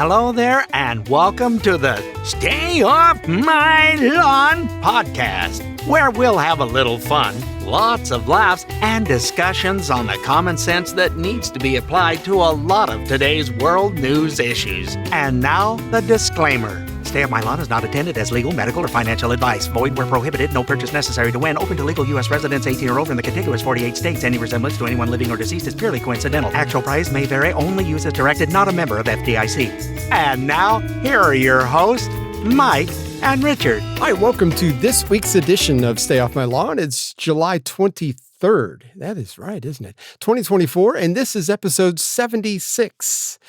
Hello there, and welcome to the Stay Off My Lawn podcast, where we'll have a little fun, lots of laughs, and discussions on the common sense that needs to be applied to a lot of today's world news issues. And now, the disclaimer. Stay Off My Lawn is not intended as legal, medical, or financial advice. Void where prohibited. No purchase necessary to win. Open to legal U.S. residents 18 or over in the contiguous 48 states. Any resemblance to anyone living or deceased is purely coincidental. Actual price may vary. Only use as directed. Not a member of FDIC. And now, here are your hosts, Mike and Richard. Hi, welcome to this week's edition of Stay Off My Lawn. It's July 23rd. That is right, isn't it? 2024, and this is episode 76.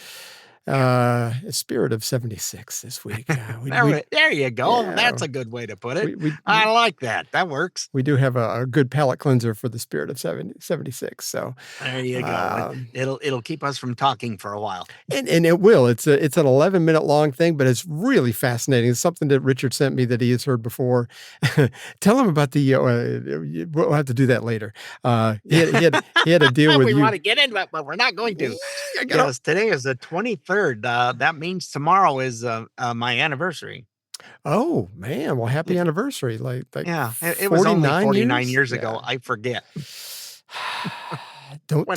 Spirit of 76 this week. There you go. Yeah, that's a good way to put it. I like that. That works. We do have a good palate cleanser for the spirit of 76. So there you go. It'll keep us from talking for a while. And it will. It's an 11-minute long thing, but it's really fascinating. It's something that Richard sent me that he has heard before. Tell him about the. We'll have to do that later. He had a deal with we you. We want to get into it, but we're not going to. Yes, today is the 23rd. That means tomorrow is my anniversary. Oh man! Well, happy anniversary! Like yeah, it was only 49 years ago. Yeah. I forget. Don't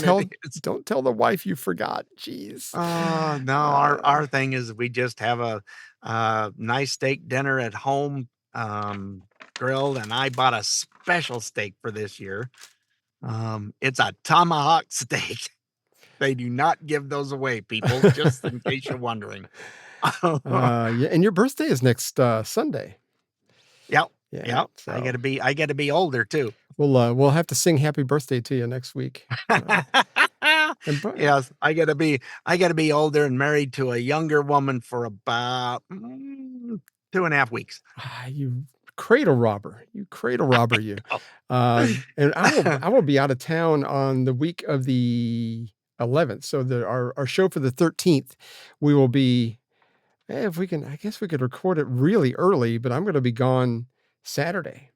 tell the wife you forgot. Jeez. No, our thing is we just have a nice steak dinner at home, grilled, and I bought a special steak for this year. It's a tomahawk steak. They do not give those away, people, just in case you're wondering. Yeah, and your birthday is next Sunday. Yep. Yeah, yep. So. I gotta be older too. We'll have to sing happy birthday to you next week. Yes, I gotta be older and married to a younger woman for about 2.5 weeks. You cradle robber, you. And I will be out of town on the week of the 11th. So our show for the 13th, we will be, if we can, I guess we could record it really early, but I'm going to be gone Saturday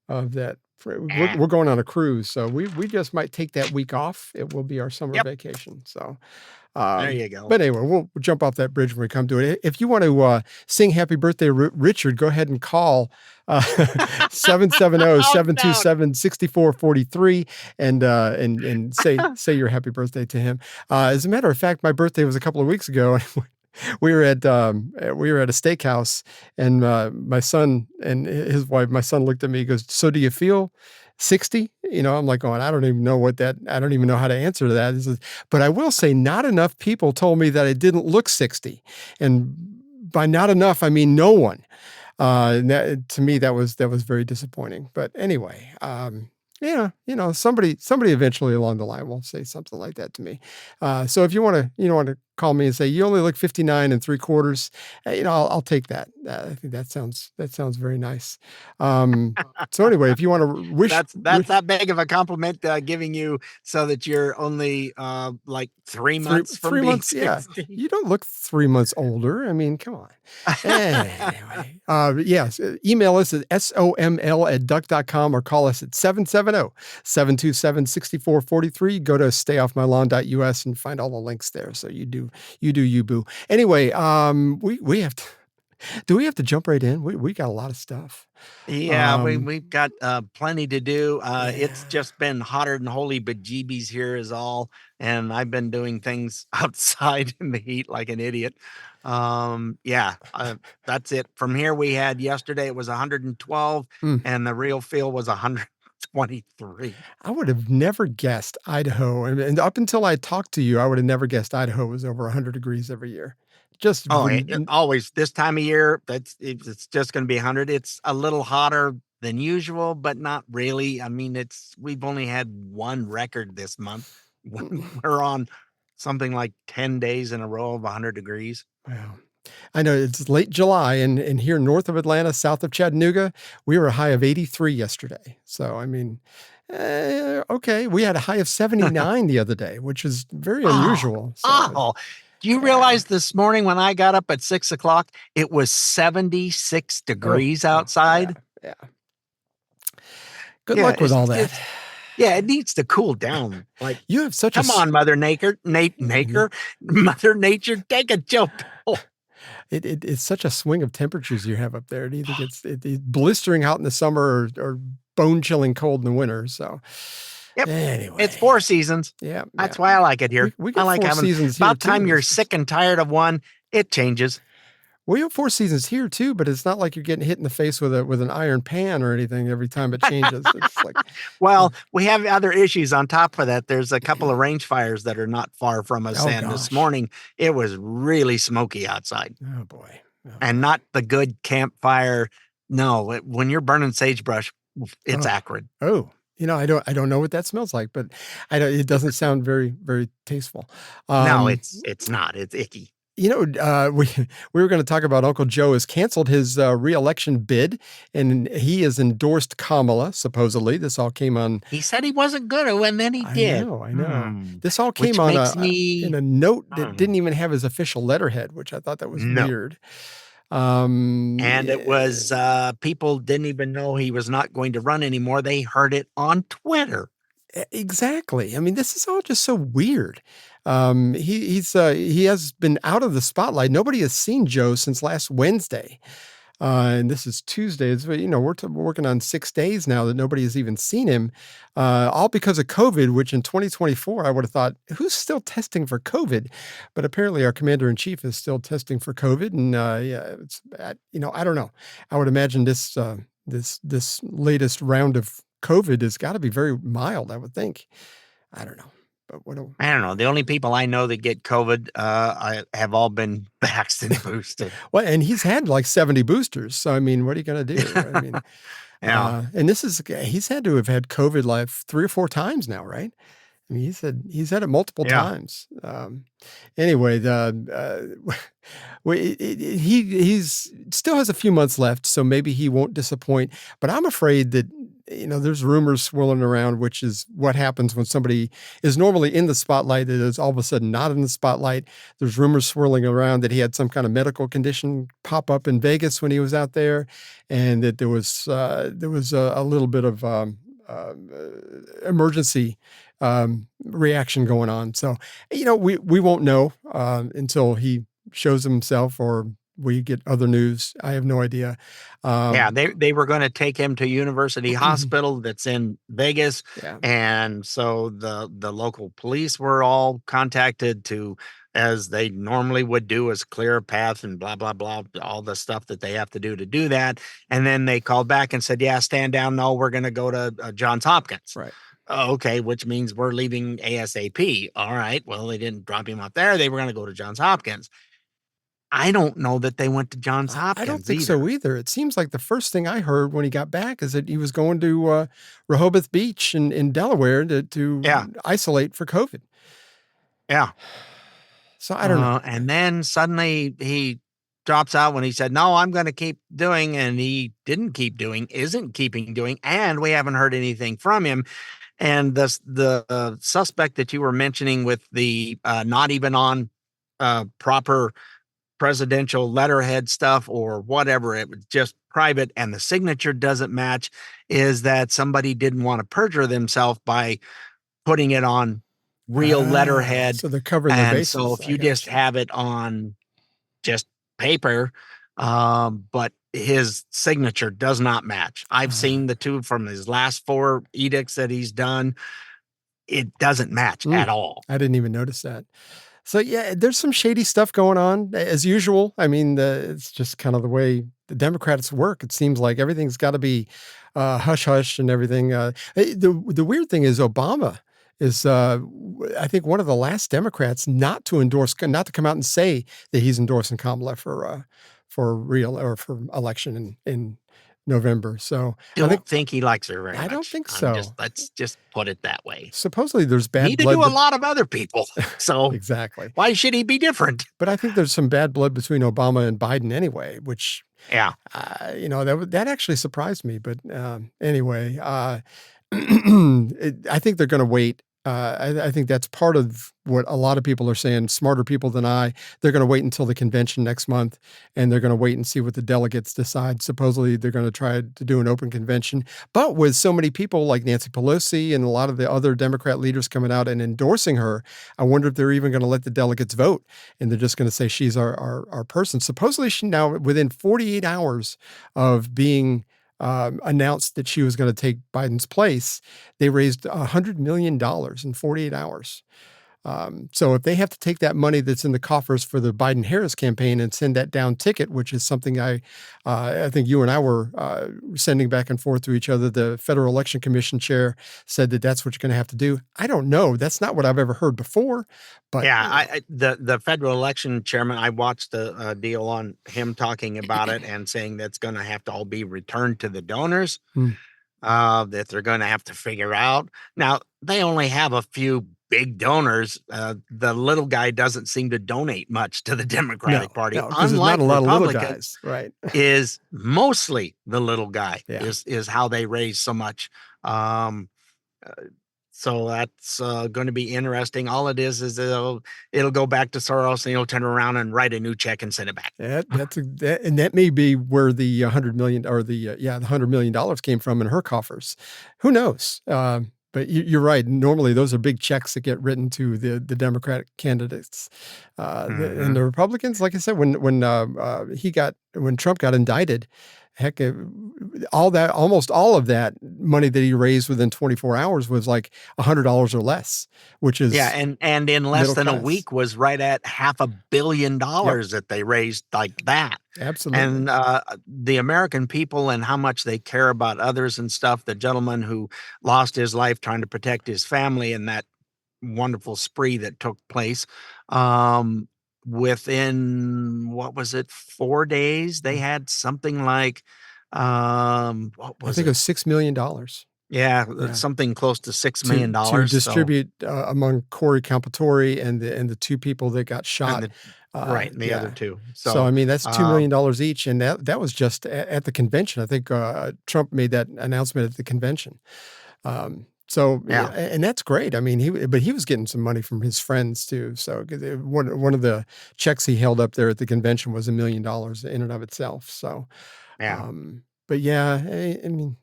of that. We're going on a cruise. So we just might take that week off. It will be our summer vacation. So there you go. But anyway, we'll jump off that bridge when we come to it. If you want to sing happy birthday, Richard, go ahead and call 770-727-6443 and say your happy birthday to him. As a matter of fact, my birthday was a couple of weeks ago. We were at a steakhouse, and my son and his wife. My son looked at me. He goes, "So do you feel 60?" I'm like going, I don't even know how to answer to that. He says, but I will say not enough people told me that I didn't look 60. And by not enough, I mean no one. And to me, that was very disappointing. But anyway, somebody eventually along the line will say something like that to me. So if you want to call me and say you only look 59 3/4, I'll take that. I think that sounds very nice. So anyway, if you want to wish, that's that big of a compliment, giving you so that you're only like 3 months from being 60. Yeah, you don't look 3 months older. I mean, come on. Anyway, yes, email us at soml@duck.com or call us at 770-727-6443. Go to stayoffmylawn.us and find all the links there. So you do you, boo. Anyway, we have to. Do we have to jump right in? We got a lot of stuff. Yeah, we've got plenty to do. It's just been hotter than holy bejeebies here is all. And I've been doing things outside in the heat like an idiot. That's it. From here, we had yesterday, it was 112 and the real feel was 123. I would have never guessed Idaho. And up until I talked to you, I would have never guessed Idaho was over 100 degrees every year. Always this time of year, it's just going to be 100. It's a little hotter than usual, but not really. I mean, we've only had one record this month. We're on something like 10 days in a row of 100 degrees. Wow. I know it's late July, and here north of Atlanta, south of Chattanooga, we were a high of 83 yesterday. So, I mean, okay. We had a high of 79 the other day, which is very unusual. Do you realize this morning when I got up at 6 o'clock, it was 76 degrees outside? Yeah. Good luck with all that. Yeah, it needs to cool down. Like, You have such a come on, Mother Nature, Mother Nature, take a chill pill. it's such a swing of temperatures you have up there. Do you think it's blistering hot in the summer or bone chilling cold in the winter? So Yep. It's anyway, 4 seasons. yeah, That's why I like it here. we I get like 4 having seasons here about time too. you're sick and tired of one, it changes. We have 4 seasons here too, but it's not like you're getting hit in the face with an iron pan or anything every time it changes. It's like, Well, we have other issues on top of that. There's a couple of range fires that are not far from us, oh and this gosh, morning it was really smoky outside, oh boy, oh and boy. not the good campfire. No, when you're burning sagebrush, it's Oh, acrid. oh, I don't know what that smells like, but I don't. It doesn't sound very very tasteful. No, Um, it's not. It's icky. we were going to talk about Uncle Joe has canceled his reelection bid, and he has endorsed Kamala. Supposedly, this all came on. He said he wasn't gonna, and then he I did. know, I know. Hmm. This all came Which on makes in me a note that hmm, didn't even have his official letterhead, which I thought that was no. weird. And it Yeah, was people didn't even know he was not going to run anymore. They heard it on Twitter. exactly. I mean, this is all just so weird. He has been out of the spotlight. Nobody has seen Joe since last Wednesday. And this is Tuesday. We're working on 6 days now that nobody has even seen him, all because of COVID, which in 2024, I would have thought, who's still testing for COVID? But apparently our commander in chief is still testing for COVID. And yeah, I don't know. I would imagine this latest round of COVID has got to be very mild, I would think. I don't know. But what do I don't know. The only people I know that get COVID I have all been vaxxed and boosted. well, and he's had like 70 boosters. So I mean, what are you going to do? I mean, Yeah. and he's had to have had COVID like 3 or 4 times now, right? I mean, he's had it multiple Yeah. times. Anyway, he's still has a few months left, so maybe he won't disappoint. But I'm afraid that there's rumors swirling around, which is what happens when somebody is normally in the spotlight that is all of a sudden not in the spotlight. There's rumors swirling around that he had some kind of medical condition pop up in Vegas when he was out there, and that there was a little bit of emergency reaction going on. So, we won't know until he shows himself or we get other news. I have no idea. Yeah, Um, they were going to take him to University Hospital that's in Vegas, yeah, and so the local police were all contacted to, as they normally would do, is clear a path and blah blah blah, all the stuff that they have to do that. And then they called back and said, "Yeah, stand down. No, we're going to go to Johns Hopkins." right. Oh, okay, which means we're leaving ASAP. All right. Well, they didn't drop him off there. They were going to go to Johns Hopkins. I don't know that they went to Johns I don't Hopkins think either. so either. It seems like the first thing I heard when he got back is that he was going to Rehoboth Beach in Delaware Yeah. to isolate for COVID. Yeah. So I don't know. And then suddenly he drops out when he said, "No, I'm going to keep doing," and he didn't keep doing, isn't keeping doing, and we haven't heard anything from him. And the suspect that you were mentioning with the not even on proper presidential letterhead stuff or whatever, it was just private, and the signature doesn't match, is that somebody didn't want to perjure themselves by putting it on real letterhead. So they're covering their And so bases. if I you just got you. have it on just paper, but his signature does not match. I've seen the two from his last 4 edicts that he's done. It doesn't match Mm, at all. I didn't even notice that. So yeah, there's some shady stuff going on as usual. I mean, it's just kind of the way the Democrats work. It seems like everything's got to be hush hush and everything. The weird thing is Obama is I think one of the last Democrats not to come out and say that he's endorsing Kamala for real or for election in November. So I think Don't think he likes her very I don't much. think so. Let's just put it that way. Supposedly there's bad Neither do blood. a lot of other people. So Exactly. why should he be different? But I think there's some bad blood between Obama and Biden anyway, which, Yeah. that actually surprised me. But anyway, I think they're going to wait I think that's part of what a lot of people are saying, smarter people than I. They're going to wait until the convention next month, and they're going to wait and see what the delegates decide. Supposedly, they're going to try to do an open convention. But with so many people like Nancy Pelosi and a lot of the other Democrat leaders coming out and endorsing her, I wonder if they're even going to let the delegates vote, and they're just going to say she's our person. Supposedly, she now, within 48 hours of being announced that she was going to take Biden's place, they raised $100 million in 48 hours. So if they have to take that money that's in the coffers for the Biden-Harris campaign and send that down ticket, which is something I think you and I were sending back and forth to each other, the Federal Election Commission chair said that that's what you're going to have to do. I don't know. That's not what I've ever heard before. But yeah, the federal election chairman, I watched a deal on him talking about it and saying that's going to have to all be returned to the donors. That they're going to have to figure out. Now, they only have a few big donors. The little guy doesn't seem to donate much to the Democratic Party. No, because there's not a lot of little guys, right? Is mostly the little guy is how they raise so much. So that's going to be interesting. All it is it'll go back to Soros, and he'll turn around and write a new check and send it back. And that may be where the $100 million or the $100 million came from in her coffers. Who knows? But you're right. Normally, those are big checks that get written to the Democratic candidates, and the Republicans. Like I said, when Trump got indicted, heck, almost all of that money that he raised within 24 hours was like $100 or less, which is and in less than a week was right at $500 million that they raised like that. Absolutely. And the American people and how much they care about others and stuff. The gentleman who lost his life trying to protect his family in that wonderful spree that took place. Within, what was it, 4 days, they had something like, what was I think it was $6 million. Yeah, something close to $6 million to distribute among Corey Campotori and the two people that got shot. The other two. So I mean, that's $2 million each, and that was just at the convention. I think Trump made that announcement at the convention. And that's great. I mean, he was getting some money from his friends too. So one of the checks he held up there at the convention was $1 million in and of itself. So, but yeah, I mean,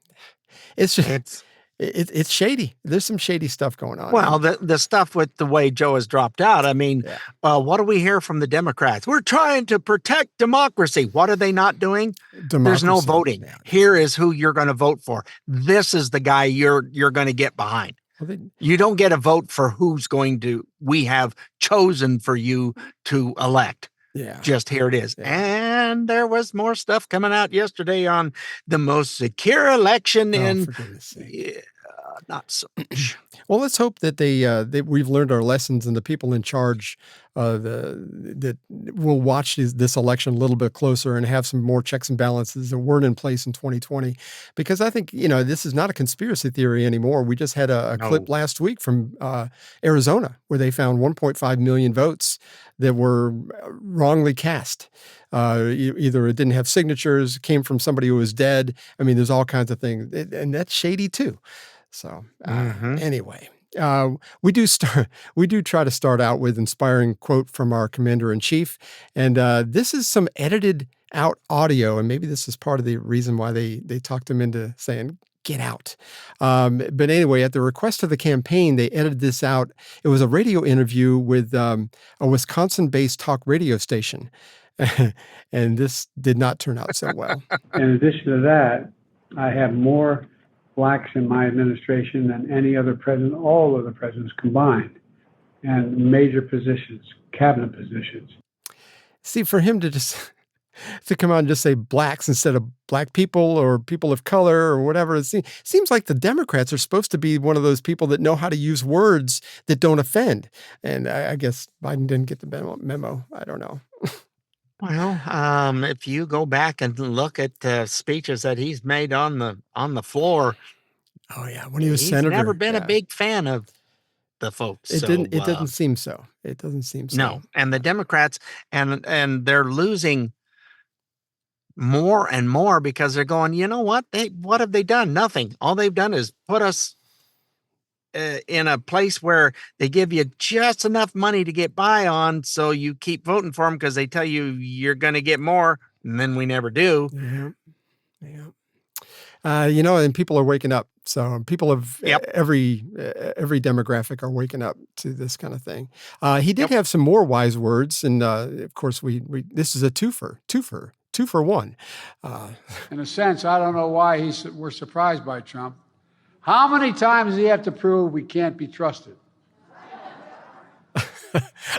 it's just it's shady. There's some shady stuff going on. Well, the stuff with the way Joe has dropped out. I mean, what do we hear from the Democrats? We're trying to protect democracy. What are they not doing? There's no voting. Yeah. Here is who you're going to vote for. This is the guy you're going to get behind. You don't get a vote for who's we have chosen for you to elect. Yeah. Just here it is. Yeah. And there was more stuff coming out yesterday on the most secure election in not so much. Well, let's hope that we've learned our lessons, and the people in charge that will watch this election a little bit closer and have some more checks and balances that weren't in place in 2020. Because I think, this is not a conspiracy theory anymore. We just had a clip last week from Arizona where they found 1.5 million votes that were wrongly cast. Either it didn't have signatures, came from somebody who was dead. I mean, there's all kinds of things, and that's shady too. So anyway, we do try to start out with inspiring quote from our commander-in-chief, and this is some edited out audio, and maybe this is part of the reason why they talked him into saying get out. But anyway, at the request of the campaign, they edited this out. It was a radio interview with a Wisconsin-based talk radio station, and this did not turn out so well. In addition to that, I have more blacks in my administration than any other president, all of the presidents combined, and major positions, cabinet positions. See, for him to come out and just say blacks instead of black people or people of color or whatever, it seems like the Democrats are supposed to be one of those people that know how to use words that don't offend. And I guess Biden didn't get the memo. I don't know. Well, if you go back and look at speeches that he's made on the floor, when he was senator, he's never been a big fan of the folks. It doesn't seem so. It doesn't seem so. No, and the Democrats and they're losing more and more because they're going, you know what? What have they done? Nothing. All they've done is put us in a place where they give you just enough money to get by on, so you keep voting for them because they tell you you're going to get more, and then we never do. Yeah. And people are waking up. So people of every demographic are waking up to this kind of thing. He did have some more wise words, and of course, we this is a twofer, two for one. In a sense, I don't know why we're surprised by Trump. How many times does he have to prove we can't be trusted?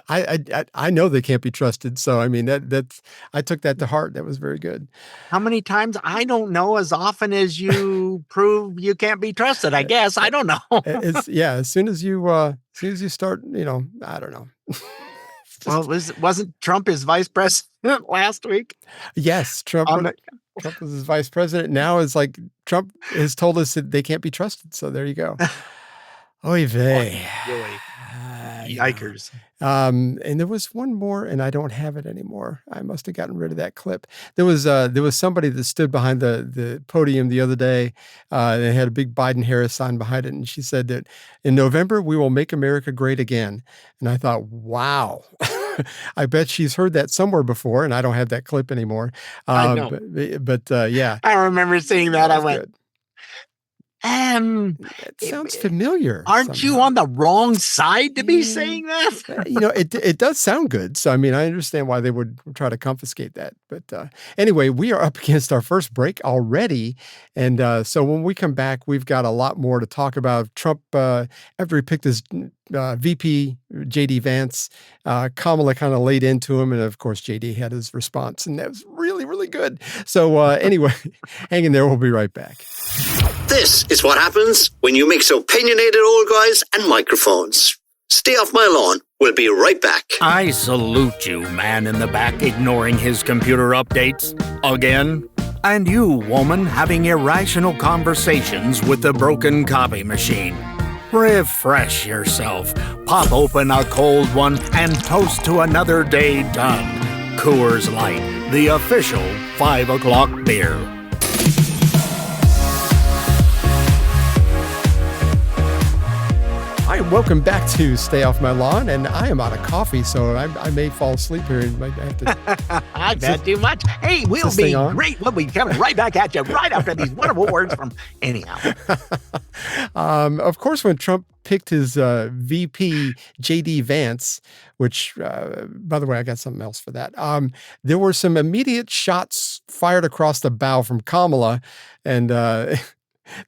I know they can't be trusted. So I mean that's I took that to heart. That was very good. How many times? I don't know. As often as you prove you can't be trusted, I guess. I don't know. As soon as you start, I don't know. Well, wasn't Trump his vice president last week? Yes, Trump was his vice president. Now it's like Trump has told us that they can't be trusted. So there you go. Oy vey. Really. Yikers. And there was one more, and I don't have it anymore. I must have gotten rid of that clip. There was somebody that stood behind the podium the other day. They had a big Biden-Harris sign behind it, and she said that in November we will make America great again. And I thought, wow. I bet she's heard that somewhere before, and I don't have that clip anymore. I know. But yeah. I remember seeing that. I went, good. It sounds familiar. Aren't you on the wrong side to be saying that? It does sound good. So, I mean, I understand why they would try to confiscate that. But anyway, we are up against our first break already. And so when we come back, we've got a lot more to talk about. Trump, after he picked his VP, J.D. Vance, Kamala kind of laid into him. And of course, J.D. had his response. And that was really, really good. So anyway, hang in there. We'll be right back. This is what happens when you mix opinionated old guys and microphones. Stay off my lawn. We'll be right back. I salute you, man in the back ignoring his computer updates. Again. And you, woman, having irrational conversations with the broken copy machine. Refresh yourself. Pop open a cold one and toast to another day done. Coors Light, the official 5 o'clock beer. Hi, welcome back to Stay Off My Lawn, and I am out of coffee, so I may fall asleep here and might have to... I've had too much. Hey, we'll be great. We'll be coming right back at you right after these wonderful words from anyhow. Of course, when Trump picked his VP, J.D. Vance, which, by the way, I got something else for that. There were some immediate shots fired across the bow from Kamala, and...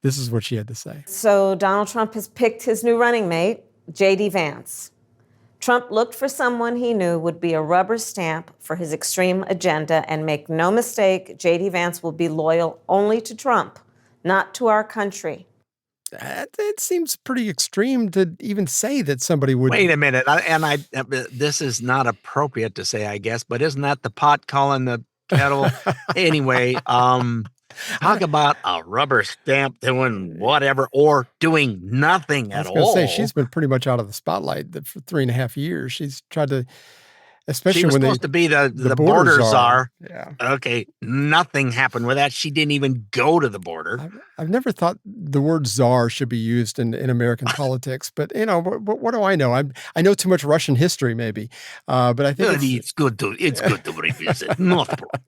this is what she had to say. So Donald Trump has picked his new running mate, J.D. Vance. Trump looked for someone he knew would be a rubber stamp for his extreme agenda, and make no mistake, J.D. Vance will be loyal only to Trump, not to our country. It seems pretty extreme to even say that somebody would... Wait a minute. This is not appropriate to say, I guess, but isn't that the pot calling the kettle? Anyway, talk about a rubber stamp doing whatever or doing nothing at all. I was going to say, she's been pretty much out of the spotlight for 3.5 years. She's tried to, especially she was when supposed to be the border czar. Yeah. Okay. Nothing happened with that. She didn't even go to the border. I've never thought the word czar should be used in American politics, but what do I know? I know too much Russian history, maybe. But I think it's good to revisit. Not a problem.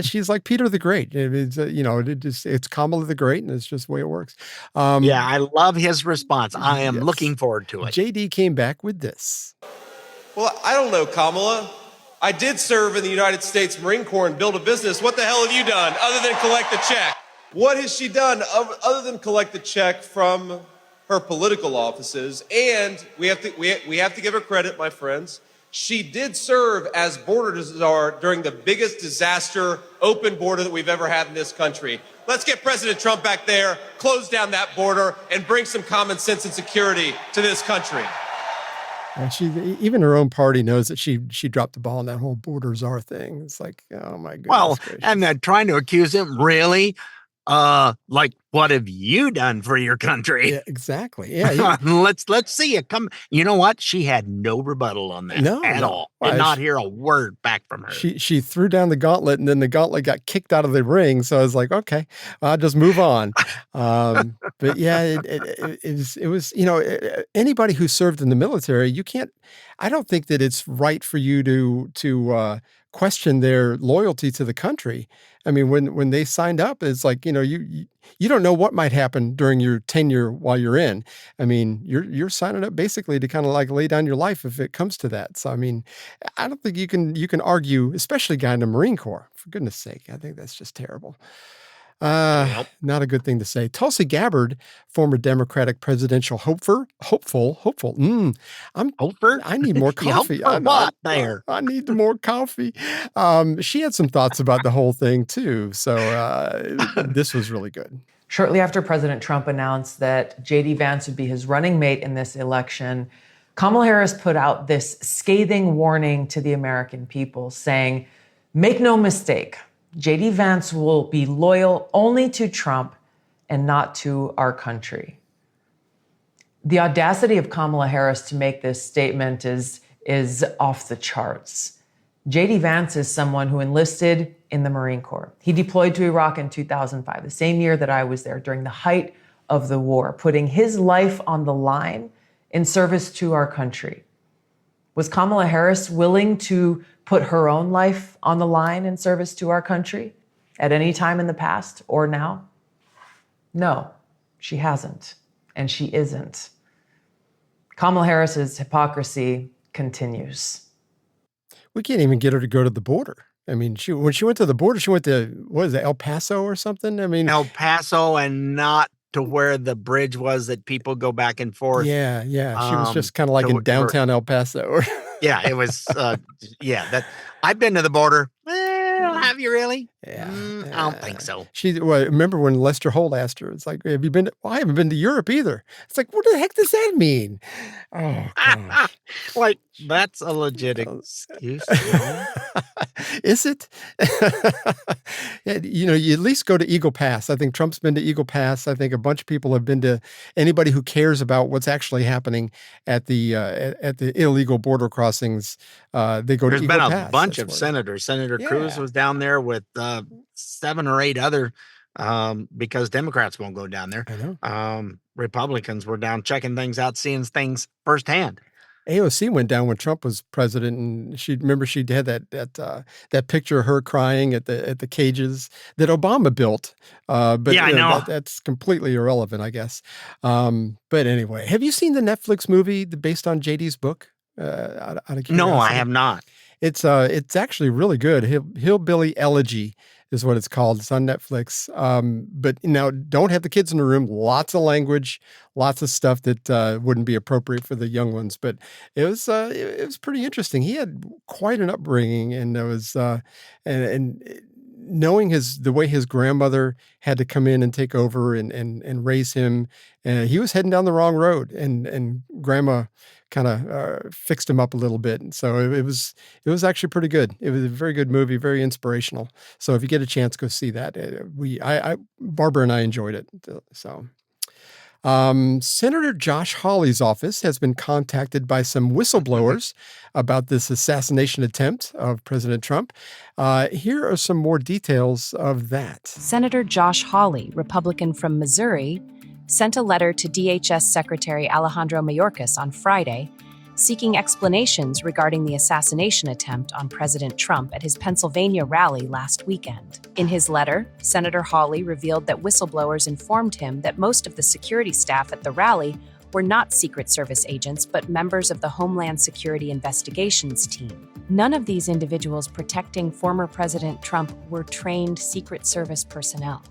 She's like Peter the Great. It's Kamala the Great, and it's just the way it works. Yeah, I love his response. I am looking forward to it. JD came back with this. Well, I don't know, Kamala. I did serve in the United States Marine Corps and build a business. What the hell have you done other than collect a check? What has she done other than collect a check from her political offices? And we have to give her credit, my friends. She did serve as border czar during the biggest disaster open border that we've ever had in this country. Let's get President Trump back there, close down that border, and bring some common sense and security to this country. And even her own party knows that she dropped the ball on that whole border czar thing. It's like, oh my goodness. Well, gracious. and then trying to accuse him, really? Like, what have you done for your country? Yeah, exactly. Yeah. Let's see it come. You know what? She had no rebuttal on that No, at no. all. Why, Did not hear a word back from her. She threw down the gauntlet, and then the gauntlet got kicked out of the ring. So I was like, okay, I'll just move on. But yeah, it was, anybody who served in the military, you can't. I don't think that it's right for you to question their loyalty to the country. I mean, when they signed up, it's like, you don't know what might happen during your tenure while you're in. I mean, you're signing up basically to kind of like lay down your life if it comes to that. So I mean, I don't think you can argue, especially a guy in the Marine Corps. For goodness sake, I think that's just terrible. Not a good thing to say. Tulsi Gabbard, former Democratic presidential hopeful. I need more coffee. I need more coffee. She had some thoughts about the whole thing too. So this was really good. Shortly after President Trump announced that J.D. Vance would be his running mate in this election, Kamala Harris put out this scathing warning to the American people saying, "Make no mistake, J.D. Vance will be loyal only to Trump and not to our country." The audacity of Kamala Harris to make this statement is off the charts. J.D. Vance is someone who enlisted in the Marine Corps. He deployed to Iraq in 2005, the same year that I was there, during the height of the war, putting his life on the line in service to our country. Was Kamala Harris willing to put her own life on the line in service to our country at any time in the past or now? No, she hasn't, and she isn't. Kamala Harris's hypocrisy continues. We can't even get her to go to the border. I mean, when she went to the border, she went to, what is it, El Paso or something? I mean, El Paso, and not to where the bridge was that people go back and forth. Yeah. She was just kind of like in downtown El Paso. Yeah, it was. I've been to the border. Have you really? Yeah. I don't think so. Remember when Lester Holt asked her, it's like, have you been I haven't been to Europe either. It's like, what the heck does that mean? Oh, gosh. Like, that's a legit excuse. Is it? Yeah, you at least go to Eagle Pass. I think Trump's been to Eagle Pass. I think a bunch of people have been to. Anybody who cares about what's actually happening at the illegal border crossings, they go to Eagle Pass. There's been a bunch of senators. Senator Cruz was down there with 7 or 8 other, because Democrats won't go down there. I know. Republicans were down checking things out, seeing things firsthand. AOC went down when Trump was president, and she had that picture of her crying at the cages that Obama built. But yeah, I know. That's completely irrelevant, I guess. But anyway, have you seen the Netflix movie based on JD's book? Out of curiosity? No, I have not. It's actually really good. Hillbilly Elegy is what it's called. It's on Netflix. But don't have the kids in the room. Lots of language, lots of stuff that wouldn't be appropriate for the young ones. But it was pretty interesting. He had quite an upbringing, and it was and knowing the way his grandmother had to come in and take over and raise him. He was heading down the wrong road, and grandma kind of fixed him up a little bit. And so it was actually pretty good. It was a very good movie, very inspirational. So if you get a chance, go see that. Barbara and I enjoyed it. So Senator Josh Hawley's office has been contacted by some whistleblowers about this assassination attempt of President Trump. Here are some more details of that. Senator Josh Hawley, Republican from Missouri, sent a letter to DHS Secretary Alejandro Mayorkas on Friday, seeking explanations regarding the assassination attempt on President Trump at his Pennsylvania rally last weekend. In his letter, Senator Hawley revealed that whistleblowers informed him that most of the security staff at the rally were not Secret Service agents, but members of the Homeland Security Investigations team. None of these individuals protecting former President Trump were trained Secret Service personnel.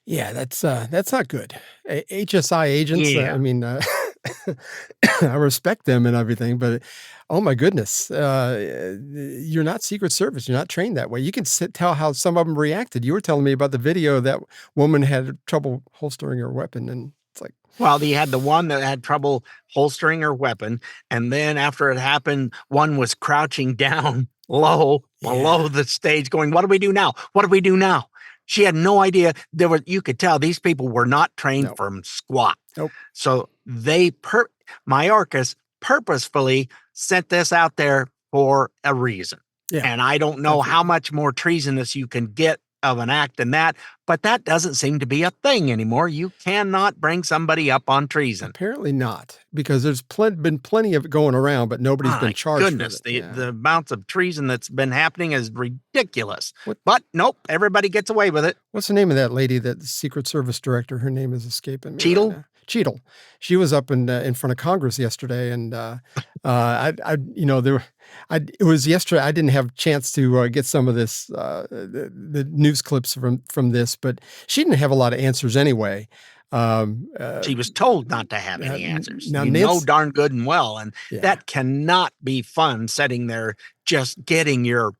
Yeah, that's not good. HSI agents, Yeah. I mean, I respect them and everything, but oh my goodness, you're not Secret Service. You're not trained that way. You can tell how some of them reacted. You were telling me about the video that woman had trouble holstering her weapon, and it's like, Well, you had the one that had trouble holstering her weapon, and then after it happened, one was crouching down low below the stage going, what do we do now? What do we do now? She had no idea. You could tell these people were not trained from squat. Nope. So Mayorkas purposefully sent this out there for a reason. Yeah. And I don't know how much more treasonous you can get of an act than that, but that doesn't seem to be a thing anymore. You cannot bring somebody up on treason. Apparently not, because there's been plenty of it going around, but nobody's been charged. Goodness, the amounts of treason that's been happening is ridiculous. But nope, everybody gets away with it. What's the name of that lady, that Secret Service director? Her name is escaping me. Cheadle? Right now. Cheadle. She was up in front of Congress yesterday, and it was yesterday. I didn't have a chance to get some of this, the news clips from this, but she didn't have a lot of answers anyway. She was told not to have any answers. Now, You know darn good and well, and that cannot be fun, sitting there just getting your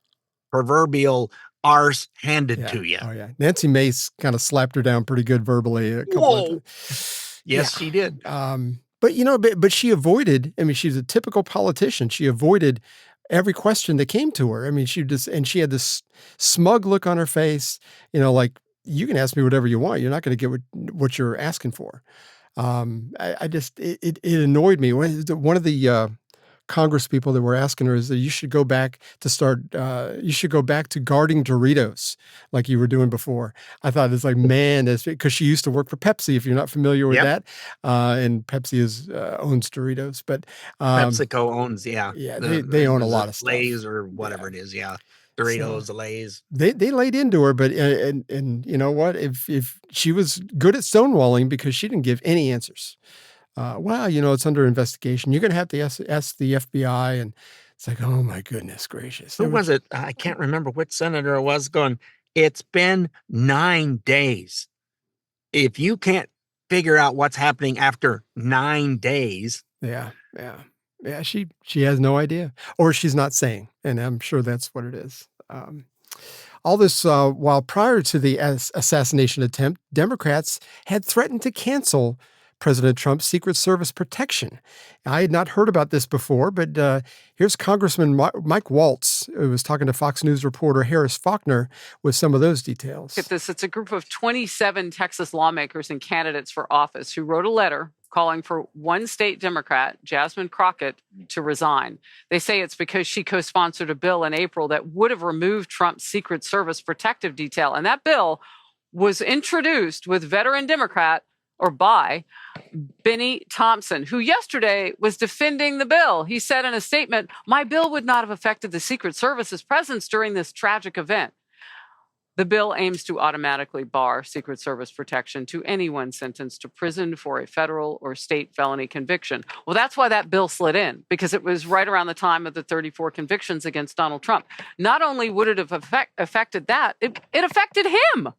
proverbial arse handed to you. Oh, yeah. Nancy Mace kind of slapped her down pretty good verbally a couple of times. Yes, she did. But she avoided, I mean, she's a typical politician. She avoided every question that came to her. I mean, she had this smug look on her face, like, you can ask me whatever you want. You're not going to get what you're asking for. It annoyed me. One of the Congress people that were asking her is that you should go back to guarding Doritos like you were doing before. I thought it's like, man, because she used to work for Pepsi, if you're not familiar with that. And Pepsi owns Doritos, but PepsiCo owns, they own a lot of stuff. Lay's or whatever it is, Doritos, the Lay's. They laid into her, but and you know what? If she was good at stonewalling because she didn't give any answers. It's under investigation. You're going to have to ask the FBI. And it's like, oh my goodness gracious. Who was it? I can't remember which senator it was going, it's been 9 days. If you can't figure out what's happening after 9 days. Yeah. She has no idea, or she's not saying, and I'm sure that's what it is. All this while prior to the assassination attempt, Democrats had threatened to cancel President Trump's Secret Service protection. I had not heard about this before, but here's Congressman Mike Waltz, who was talking to Fox News reporter Harris Faulkner with some of those details. Look at this. It's a group of 27 Texas lawmakers and candidates for office who wrote a letter calling for one state Democrat, Jasmine Crockett, to resign. They say it's because she co-sponsored a bill in April that would have removed Trump's Secret Service protective detail. And that bill was introduced with veteran Democrat by Benny Thompson, who yesterday was defending the bill. He said in a statement, "My bill would not have affected the Secret Service's presence during this tragic event." The bill aims to automatically bar Secret Service protection to anyone sentenced to prison for a federal or state felony conviction. Well, that's why that bill slid in, because it was right around the time of the 34 convictions against Donald Trump. Not only would it have affected that, it affected him.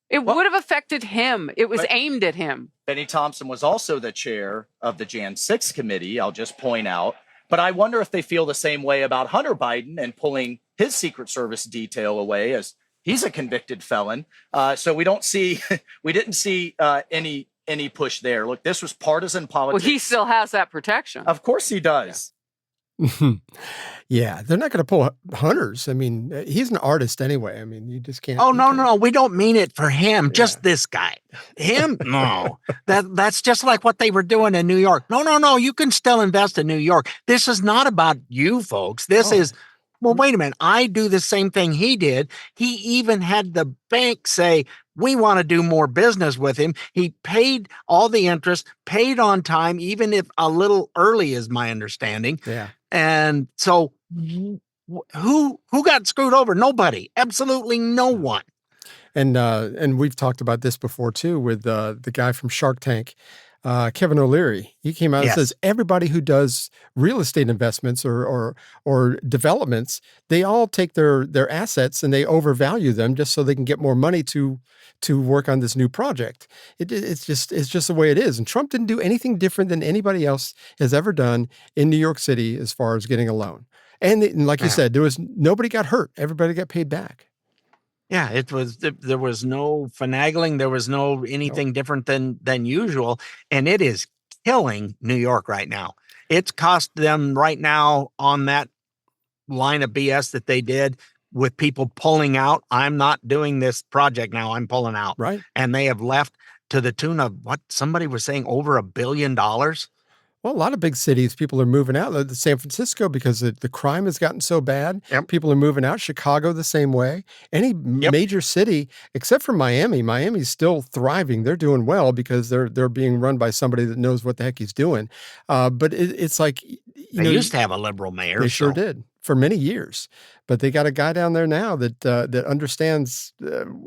It would have affected him. It was aimed at him. Benny Thompson was also the chair of the Jan 6 committee, I'll just point out. But I wonder if they feel the same way about Hunter Biden and pulling his Secret Service detail away, as he's a convicted felon. So we didn't see any push there. Look, this was partisan politics. Well, he still has that protection. Of course he does. Yeah, they're not going to pull Hunter's. I mean, he's an artist anyway. I mean, you just can't. Oh, no. We don't mean it for him. Just this guy. Him? No. That's just like what they were doing in New York. No. You can still invest in New York. This is not about you folks. This is, well, wait a minute. I do the same thing he did. He even had the bank say, we want to do more business with him. He paid all the interest, paid on time, even if a little early is my understanding. Yeah. And so who got screwed over? Nobody. Absolutely no one. And we've talked about this before too with the guy from Shark Tank, Kevin O'Leary. He came out and says everybody who does real estate investments or developments, they all take their assets and they overvalue them just so they can get more money to work on this new project. It's just the way it is. And Trump didn't do anything different than anybody else has ever done in New York City as far as getting a loan. And like you said, nobody got hurt. Everybody got paid back. Yeah, there was no finagling. There was no anything different than usual. And it is killing New York right now. It's cost them right now on that line of BS that they did with people pulling out. I'm not doing this project now. I'm pulling out. Right. And they have left to the tune of what somebody was saying, over $1 billion. Well, a lot of big cities, people are moving out. San Francisco, because the crime has gotten so bad, people are moving out. Chicago, the same way. Any major city, except for Miami. Miami's still thriving. They're doing well because they're being run by somebody that knows what the heck he's doing. But it's like, They used to have a liberal mayor. They sure did for many years. But they got a guy down there now that understands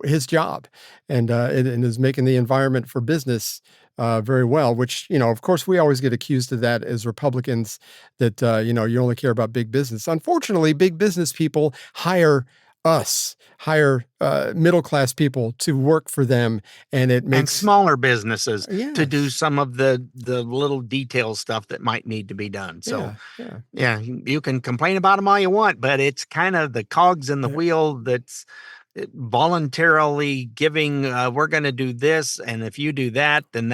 his job and is making the environment for business very well, which, of course, we always get accused of that as Republicans, that, you only care about big business. Unfortunately, big business people hire middle-class people to work for them, and it makes... And smaller businesses to do some of the little detail stuff that might need to be done. So, you can complain about them all you want, but it's kind of the cogs in the wheel that's voluntarily giving, we're going to do this, and if you do that, then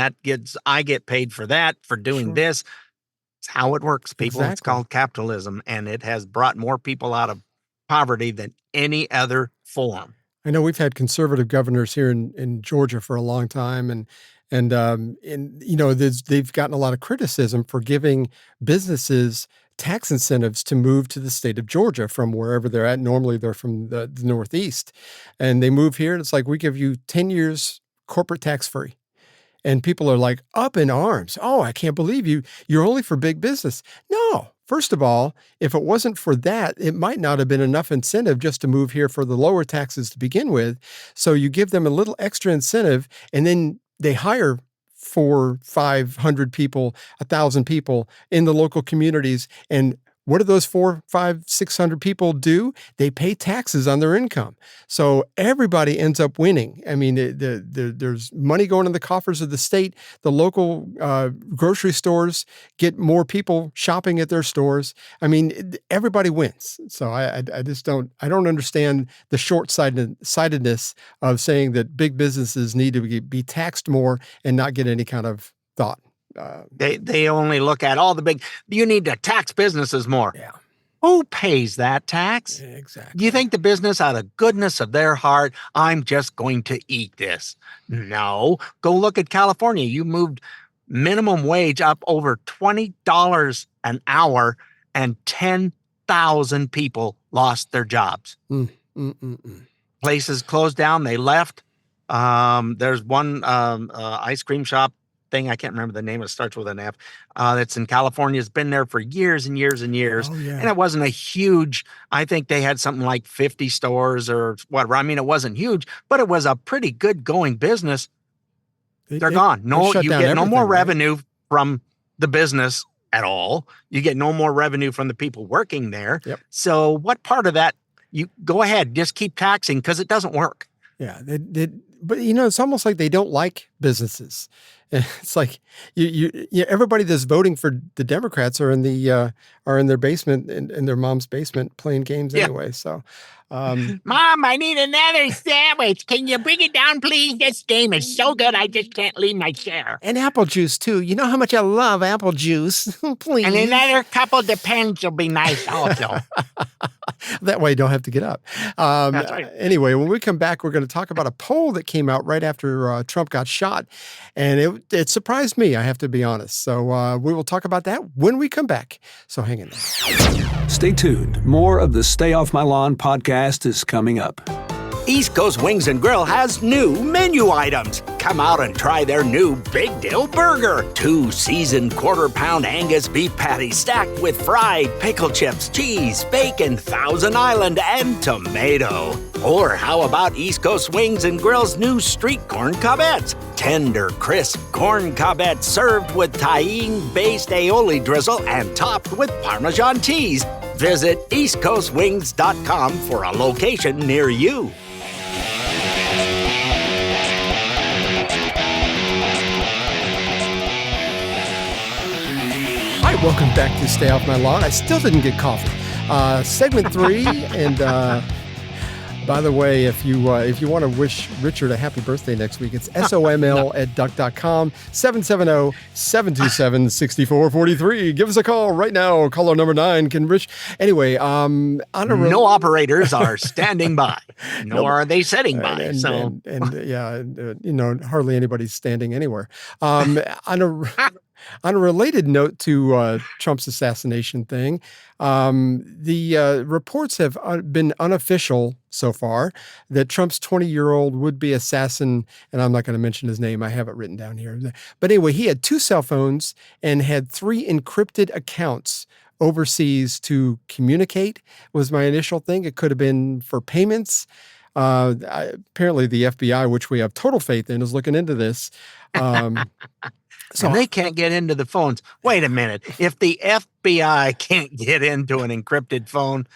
I get paid for that, for doing this. It's how it works, people. It's called capitalism, and it has brought more people out of poverty than any other form. I know we've had conservative governors here in Georgia for a long time, and they've gotten a lot of criticism for giving businesses tax incentives to move to the state of Georgia from wherever they're at. Normally they're from the Northeast, and they move here, and it's like, we give you 10 years corporate tax free. And people are like up in arms. Oh, I can't believe you're only for big business. No. First of all, if it wasn't for that, it might not have been enough incentive just to move here for the lower taxes to begin with. So you give them a little extra incentive, and then they hire 400, 500 people, 1,000 people in the local communities. And what do those 400, 500, 600 people do? They pay taxes on their income. So everybody ends up winning. I mean, there's money going in the coffers of the state. The local grocery stores get more people shopping at their stores. I mean, everybody wins. So I don't understand the short-sightedness of saying that big businesses need to be taxed more and not get any kind of thought. They only look at all the big, you need to tax businesses more. Yeah. Who pays that tax? Exactly. Do you think the business, out of goodness of their heart, I'm just going to eat this? No. Go look at California. You moved minimum wage up over $20 an hour, and 10,000 people lost their jobs. Places closed down. They left. There's one ice cream shop thing, I can't remember the name, it starts with an F, that's in California. It's been there for years and years and years. Oh, yeah. And it wasn't a huge, I think they had something like 50 stores or whatever. I mean, it wasn't huge, but it was a pretty good going business. They're gone. No, you get no more revenue from the business at all. You get no more revenue from the people working there. Yep. So what part of that, you go ahead, just keep taxing, because it doesn't work. Yeah. But it's almost like they don't like businesses. It's like everybody that's voting for the Democrats are in their basement, in their mom's basement, playing games anyway. So, Mom, I need another sandwich. Can you bring it down, please? This game is so good, I just can't leave my chair. And apple juice too. You know how much I love apple juice. Please. And another couple Depends will be nice also. That way you don't have to get up. That's right. Anyway, when we come back, we're going to talk about a poll that came out right after Trump got shot. And it surprised me, I have to be honest. So we will talk about that when we come back. So hang in there. Stay tuned. More of the Stay Off My Lawn podcast is coming up. East Coast Wings and Grill has new menu items. Come out and try their new Big Deal Burger. 2 seasoned quarter-pound Angus beef patties stacked with fried pickle chips, cheese, bacon, Thousand Island, and tomato. Or how about East Coast Wings and Grill's new street corn cobettes? Tender, crisp corn cobettes served with tahine-based aioli drizzle and topped with Parmesan cheese. Visit eastcoastwings.com for a location near you. Hi, welcome back to Stay Off My Lawn. I still didn't get coffee. Segment 3, and By the way, if you want to wish Richard a happy birthday next week, it's soml@duck.com, 770-727-6443. Give us a call right now. Caller number 9 can Rich. Anyway, no operators are standing by, nor are they sitting by. Hardly anybody's standing anywhere. On a related note to Trump's assassination thing, the reports have been unofficial so far that Trump's 20-year-old would-be assassin, and I'm not going to mention his name, I have it written down here. But anyway, he had 2 cell phones and had 3 encrypted accounts overseas to communicate, was my initial thing. It could have been for payments. Apparently the FBI, which we have total faith in, is looking into this. So they can't get into the phones. Wait a minute. If the FBI can't get into an encrypted phone,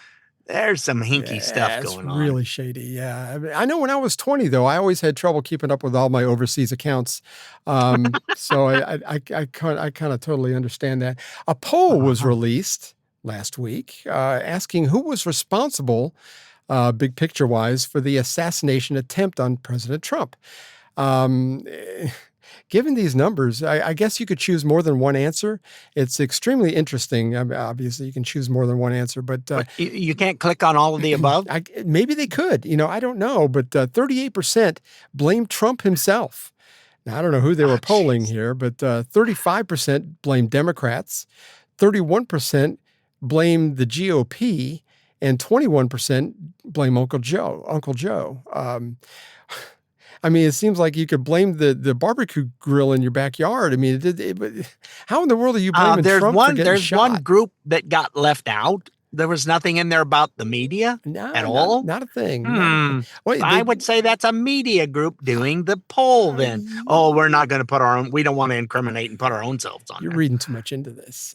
there's some hinky stuff going on. Really shady, yeah. I know when I was 20, though, I always had trouble keeping up with all my overseas accounts. So I kind of totally understand that. A poll was released last week asking who was responsible, big picture-wise, for the assassination attempt on President Trump. Given these numbers, I guess you could choose more than one answer. It's extremely interesting. I mean, obviously, you can choose more than one answer, but you can't click on all of the above? Maybe they could. I don't know, but 38% blamed Trump himself. Now, I don't know who they were polling here, but 35% blamed Democrats, 31% blamed the GOP, and 21% blame Uncle Joe. I mean, it seems like you could blame the barbecue grill in your backyard. I mean, how in the world are you blaming Trump for getting shot? There's one group that got left out. There was nothing in there about the media at all? Not a thing. I would say that's a media group doing the poll then. We're not going to put our own, we don't want to incriminate and put our own selves on You're there. reading too much into this.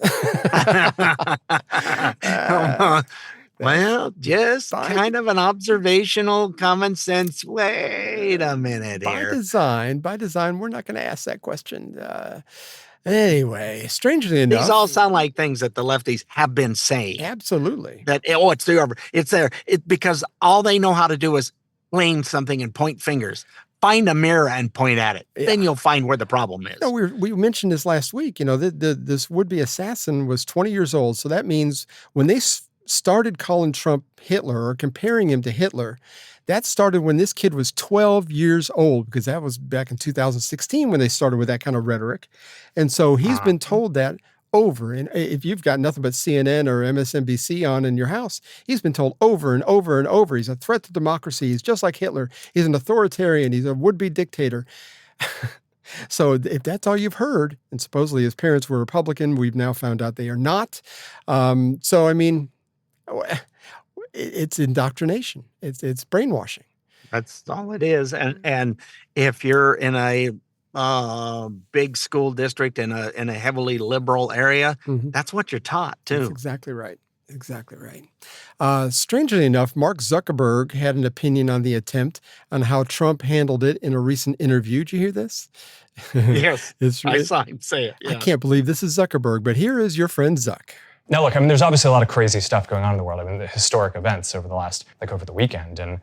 Well, just kind of an observational, common sense. Wait a minute here. By design, we're not going to ask that question. Anyway, strangely enough, these all sound like things that the lefties have been saying. Absolutely. That it's there. Because all they know how to do is blame something and point fingers. Find a mirror and point at it. Yeah. Then you'll find where the problem is. We mentioned this last week. This would-be assassin was 20 years old. So that means when they started calling Trump Hitler or comparing him to Hitler, that started when this kid was 12 years old, because that was back in 2016 when they started with that kind of rhetoric. And so he's been told that over. And if you've got nothing but CNN or MSNBC on in your house, he's been told over and over and over, he's a threat to democracy. He's just like Hitler. He's an authoritarian. He's a would-be dictator. So if that's all you've heard, and supposedly his parents were Republican, we've now found out they are not. So, I mean, it's indoctrination. It's brainwashing. That's all it is. And if you're in a big school district in a heavily liberal area, that's what you're taught too. That's exactly right. Exactly right. Strangely enough, Mark Zuckerberg had an opinion on the attempt on how Trump handled it in a recent interview. Did you hear this? Yes, I saw him say it. Yeah. I can't believe this is Zuckerberg, but here is your friend Zuck. Now, look, I mean, there's obviously a lot of crazy stuff going on in the world. I mean, the historic events over the weekend. And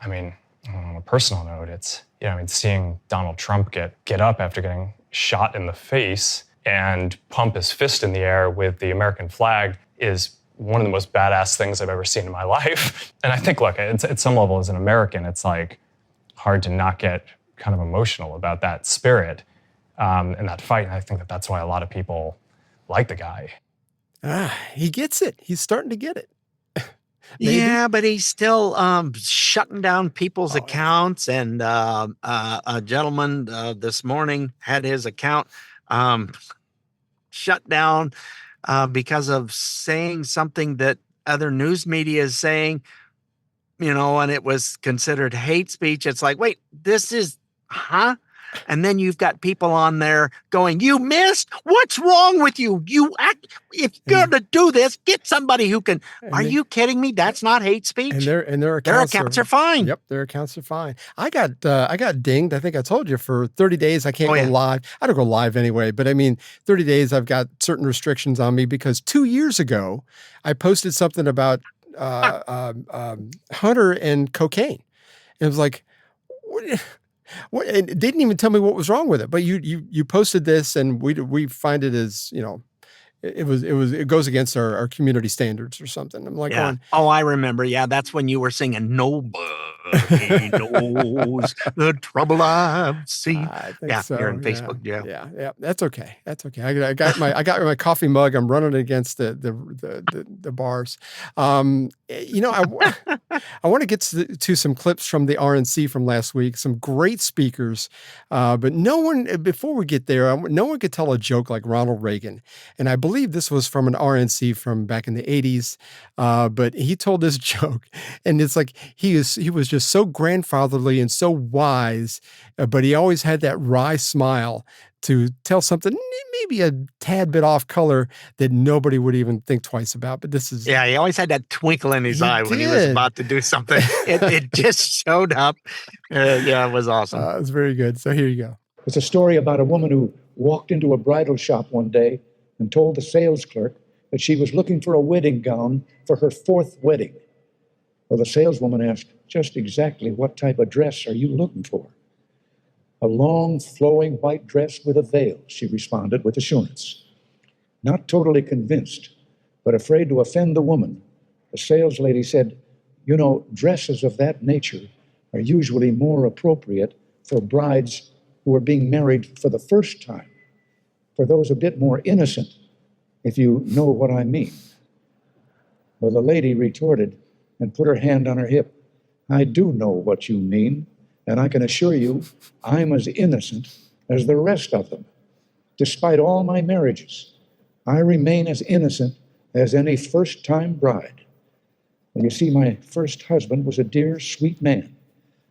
I mean, on a personal note, it's, seeing Donald Trump get up after getting shot in the face and pump his fist in the air with the American flag is one of the most badass things I've ever seen in my life. And I think, look, at some level as an American, it's like hard to not get kind of emotional about that spirit and that fight. And I think that's why a lot of people like the guy. He gets it. He's starting to get it. Yeah, but he's still shutting down people's accounts. And a gentleman this morning had his account shut down because of saying something that other news media is saying, and it was considered hate speech. It's like, wait, this is, And then you've got people on there going, you missed? What's wrong with you? If you're going to do this, get somebody who can. Are you kidding me? That's not hate speech. And their accounts are fine. Yep, their accounts are fine. I got dinged. I think I told you for 30 days I can't go live. I don't go live anyway, but I mean 30 days I've got certain restrictions on me because 2 years ago I posted something about Hunter and cocaine. And it was like, what? And it didn't even tell me what was wrong with it. But you posted this, and we find it as, it goes against our community standards or something. I'm like, Yeah. Oh, I remember. Yeah, that's when you were singing "Nobody Knows the Trouble I've Seen." I think Yeah, so. you're in Facebook jail. Yeah. That's okay. I got my coffee mug. I'm running against the bars. I want to get to some clips from the RNC from last week. Some great speakers, but no one. Before we get there, no one could tell a joke like Ronald Reagan, and I believe this was from an RNC from back in the 80s. But he told this joke, and it's like he was just so grandfatherly and so wise, but he always had that wry smile to tell something maybe a tad bit off color that nobody would even think twice about. But this is... Yeah, he always had that twinkle in his eye when he was about to do something. It just showed up. Yeah, it was awesome. It was very good. So here you go. It's a story about a woman who walked into a bridal shop one day and told the sales clerk that she was looking for a wedding gown for her 4th wedding. Well, the saleswoman asked, "Just exactly what type of dress are you looking for?" "A long, flowing white dress with a veil," she responded with assurance. Not totally convinced, but afraid to offend the woman, the sales lady said, "Dresses of that nature are usually more appropriate for brides who are being married for the first time, for those a bit more innocent, if you know what I mean." Well, the lady retorted and put her hand on her hip. "I do know what you mean, and I can assure you I'm as innocent as the rest of them. Despite all my marriages, I remain as innocent as any first-time bride. Well, you see, my first husband was a dear, sweet man.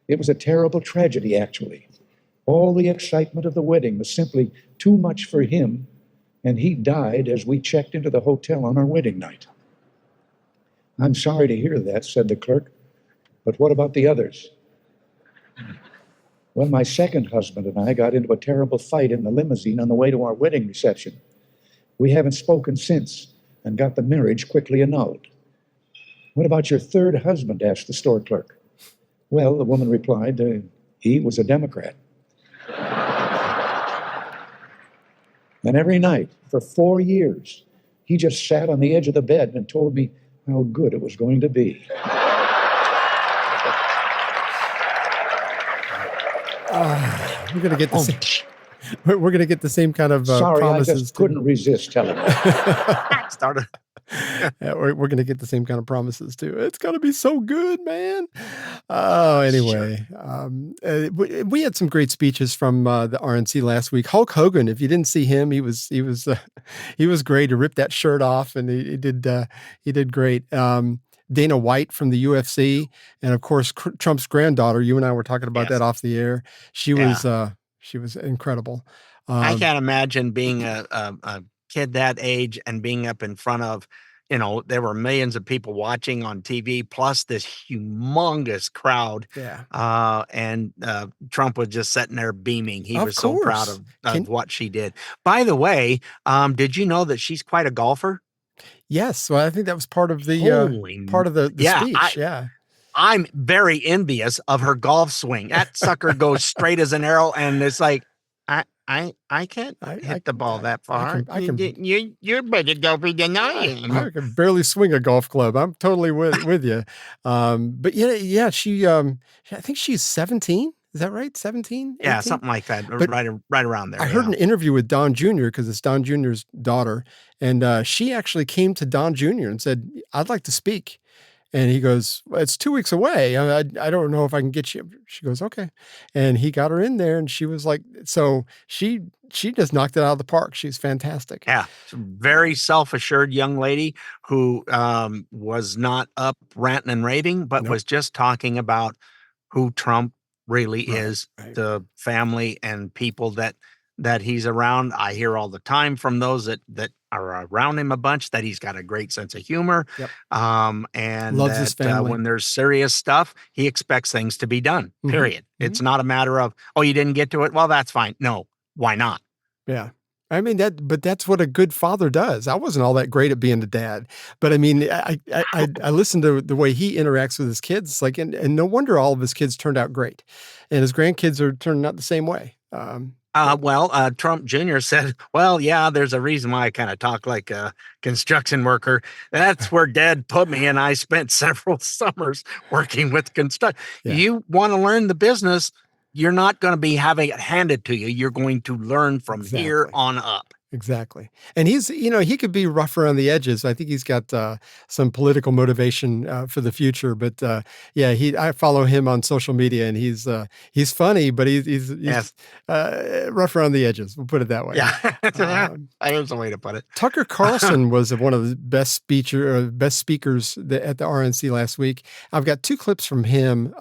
It was a terrible tragedy, actually. All the excitement of the wedding was simply too much for him, and he died as we checked into the hotel on our wedding night." "I'm sorry to hear that," said the clerk, "but what about the others?" "Well, my second husband and I got into a terrible fight in the limousine on the way to our wedding reception. We haven't spoken since and got the marriage quickly annulled." "What about your third husband?" asked the store clerk. "Well," the woman replied, "he was a Democrat." "And every night for 4 years, he just sat on the edge of the bed and told me how good it was going to be." We're gonna get the same. We're gonna get the same kind of Sorry, promises. I just couldn't resist telling you. Started. Yeah, we're going to get the same kind of promises too. It's going to be so good, man. Oh, anyway, we had some great speeches from the RNC last week. Hulk Hogan, if you didn't see him, he was great. He ripped that shirt off, and he did great. Dana White from the UFC, and of course Trump's granddaughter. You and I were talking about that off the air. She was incredible. I can't imagine being a kid that age and being up in front of, there were millions of people watching on TV, plus this humongous crowd. Yeah. And Trump was just sitting there beaming. He Of was so proud course. of what she did. By the way, did you know that she's quite a golfer? Yes. Well, I think that was part of the speech. I'm very envious of her golf swing. That sucker goes straight as an arrow, and it's like, I can't hit the ball that far. You're better golfer than I am. I can barely swing a golf club. I'm totally with you. But she, I think she's 17. Is that right? 17? Yeah, 18? something like that. But right around there. I heard an interview with Don Jr. because it's Don Jr.'s daughter. And she actually came to Don Jr. and said, "I'd like to speak." And he goes, "Well, it's 2 weeks away. I don't know if I can get you." She goes, "Okay." And he got her in there, and she was like, so she just knocked it out of the park. She's fantastic. Yeah. Very self-assured young lady who was not up ranting and raving, but was just talking about who Trump really is, the family and people that he's around. I hear all the time from those that are around him a bunch that he's got a great sense of humor. Yep. And loves his family. When there's serious stuff, he expects things to be done, period. Mm-hmm. It's not a matter of, oh, you didn't get to it. Well, that's fine. No, why not? Yeah. I mean, but that's what a good father does. I wasn't all that great at being a dad, but I mean, I listen to the way he interacts with his kids, like, and no wonder all of his kids turned out great, and his grandkids are turning out the same way. Trump Jr. said, well, yeah, there's a reason why I kind of talk like a construction worker. That's where Dad put me, and I spent several summers working with construction. Yeah. You want to learn the business, you're not going to be having it handed to you. You're going to learn from here on up. Exactly. And he's, he could be rough around the edges. I think he's got some political motivation for the future. But I follow him on social media, and he's funny, but he's rough around the edges. We'll put it that way. Yeah, there's a way to put it. Tucker Carlson was one of the best speakers at the RNC last week. I've got 2 clips from him.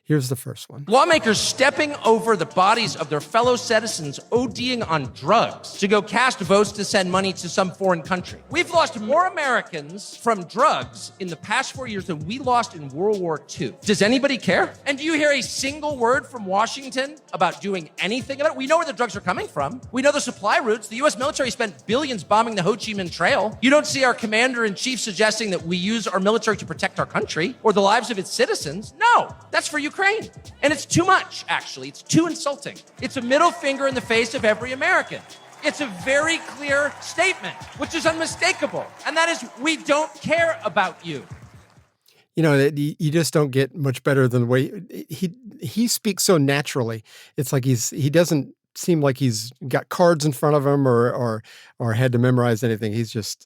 Here's the first one. Lawmakers stepping over the bodies of their fellow citizens ODing on drugs to go cast votes to send money to some foreign country. We've lost more Americans from drugs in the past 4 years than we lost in World War II. Does anybody care? And do you hear a single word from Washington about doing anything about it? We know where the drugs are coming from. We know the supply routes. The U.S. military spent billions bombing the Ho Chi Minh Trail. You don't see our commander-in-chief suggesting that we use our military to protect our country or the lives of its citizens. No, that's for Ukraine. And it's too much, actually. It's too insulting. It's a middle finger in the face of every American. It's a very clear statement, which is unmistakable. And that is, we don't care about you. You just don't get much better than the way he speaks so naturally. It's like he doesn't seem like he's got cards in front of him or had to memorize anything. It's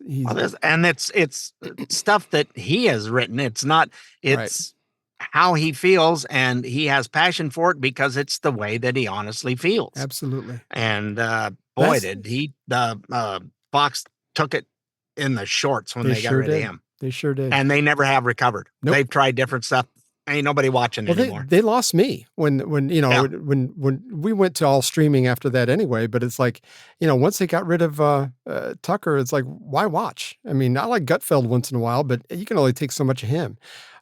stuff that he has written. It's right. How he feels, and he has passion for it because it's the way that he honestly feels. Absolutely. And did he, Fox took it in the shorts when they got rid of him. They sure did. And they never have recovered. Nope. They've tried different stuff. Ain't nobody watching anymore. They lost me when we went to all streaming after that anyway. But it's like, once they got rid of Tucker, it's like, why watch? I mean, I like Gutfeld once in a while, but you can only take so much of him.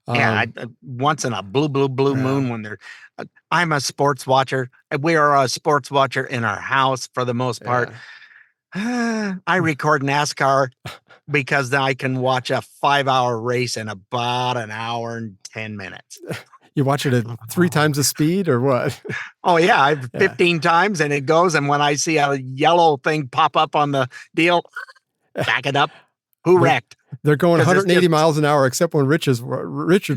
Once in a blue moon when they're. I'm a sports watcher. We are a sports watcher in our house for the most part. I record NASCAR because then I can watch a 5-hour race in about an hour and 10 minutes. You watch it at 3 times the speed or what? Oh yeah, I've 15 times, and it goes. And when I see a yellow thing pop up on the deal, back it up. Who wrecked? They're going 180 miles an hour, except when Richard's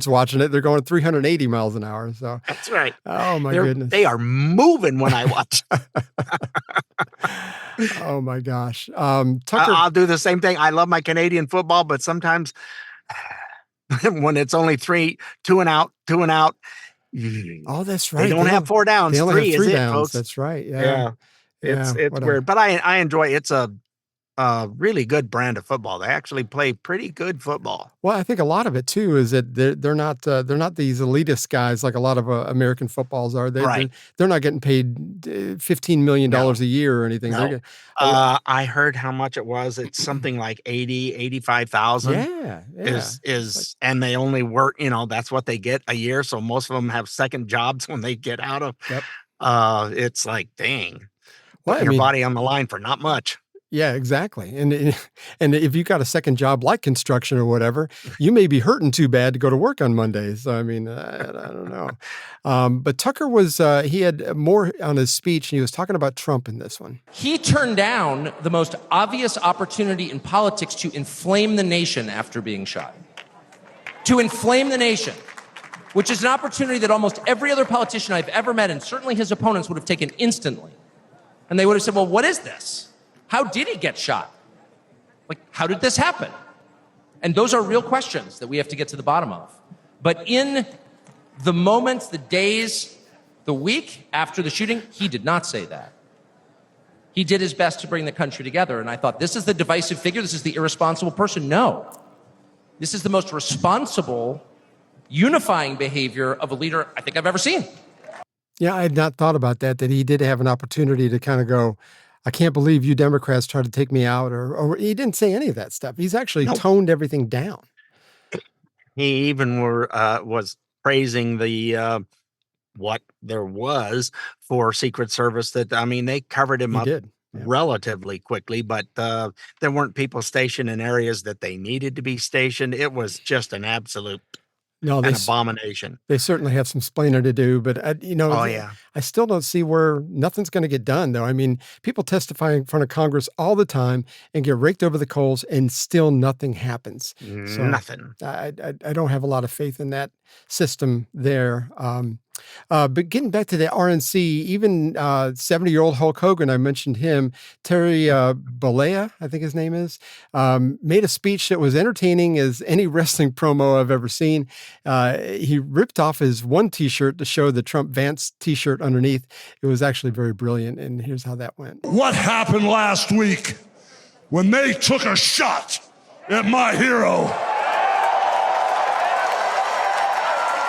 watching it, they're going 380 miles an hour. So that's right. Oh my goodness. They are moving when I watch. Oh my gosh. Tucker, I'll do the same thing. I love my Canadian football, but sometimes when it's only 2 and out. Oh, that's right. They don't have 4 downs. They only 3 have 3 is downs. it, folks. That's right. Yeah. It's weird, but I enjoy it. It's a really good brand of football. They actually play pretty good football. Well, I think a lot of it too is that they're not these elitist guys like a lot of American footballs are. They're not getting paid $15 million a year or anything. No. I heard how much it was. It's something like 85,000. Yeah. Is and they only work. That's what they get a year. So most of them have second jobs when they get out of. Yep. It's like, dang, well, put your body on the line for not much. Yeah, exactly. And if you got a second job like construction or whatever, you may be hurting too bad to go to work on Mondays. So, I mean, I don't know. But Tucker he had more on his speech, and he was talking about Trump in this one. He turned down the most obvious opportunity in politics to inflame the nation after being shot. To inflame the nation, which is an opportunity that almost every other politician I've ever met, and certainly his opponents, would have taken instantly. And they would have said, well, what is this? How did he get shot? Like, how did this happen? And those are real questions that we have to get to the bottom of. But in the moments, the days, the week after the shooting, he did not say that. He did his best to bring the country together. And I thought, this is the divisive figure? This is the irresponsible person? No. This is the most responsible, unifying behavior of a leader I think I've ever seen. Yeah, I had not thought about that he did have an opportunity to kind of go, I can't believe you Democrats tried to take me out, or he didn't say any of that stuff. He's actually toned everything down. He even was praising the what there was for Secret Service. That they covered him up relatively quickly, but there weren't people stationed in areas that they needed to be stationed. It was just an absolute abomination. They certainly have some splaining to do, but yeah. I still don't see where nothing's going to get done, though. I mean, people testify in front of Congress all the time and get raked over the coals, and still nothing happens. Nothing. I don't have a lot of faith in that system there. But getting back to the RNC, even 70-year-old Hulk Hogan, I mentioned him, Terry Bollea, I think his name is, made a speech that was entertaining as any wrestling promo I've ever seen. He ripped off his one T-shirt to show the Trump Vance T-shirt underneath. It was actually very brilliant, and here's how that went. What happened last week when they took a shot at my hero?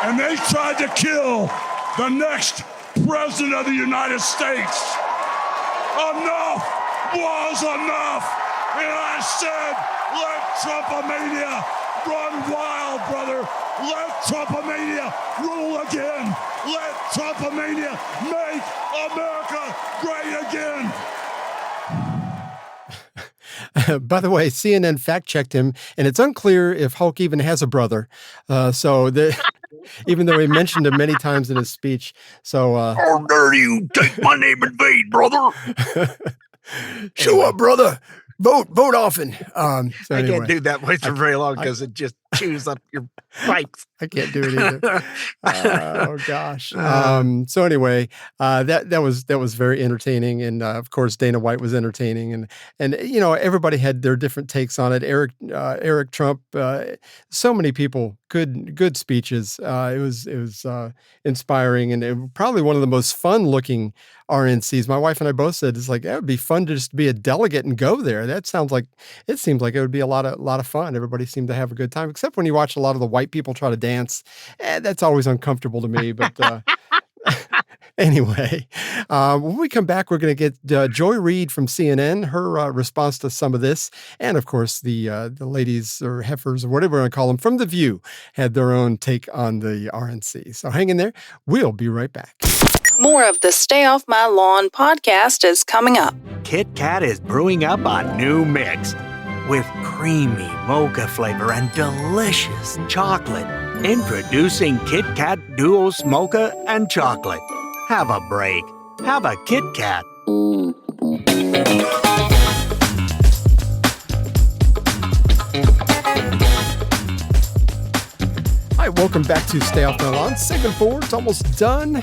And they tried to kill the next president of the United States. Enough was enough. And I said, let Trumpomania run wild, brother. Let Trumpomania rule again. Let Trumpomania make America great again. By the way, CNN fact-checked him, and it's unclear if Hulk even has a brother. Even though he mentioned him many times in his speech. So, how dare you take my name in vain, brother? Show up, brother. Vote often. I can't do that voice for very long because it just chews up your pipes. I can't do it either. Oh gosh. So anyway, that was very entertaining, and of course Dana White was entertaining, and everybody had their different takes on it. Eric Trump, so many people, good speeches. It was inspiring, and probably one of the most fun looking RNCs. My wife and I both said it's like, it would be fun to just be a delegate and go there. It seems like it would be a lot of fun. Everybody seemed to have a good time, except when you watch a lot of the white people try to dance. That's always uncomfortable to me. But anyway, when we come back, we're going to get Joy Reid from CNN, her response to some of this. And of course, the ladies or heifers or whatever we want to call them from The View had their own take on the RNC. So hang in there. We'll be right back. More of the Stay Off My Lawn podcast is coming up. Kit Kat is brewing up a new mix with creamy mocha flavor and delicious chocolate. Introducing Kit Kat Duos Mocha and Chocolate. Have a break. Have a Kit Kat. Hi, welcome back to Stay Off My Lawn. Segment 4, it's almost done.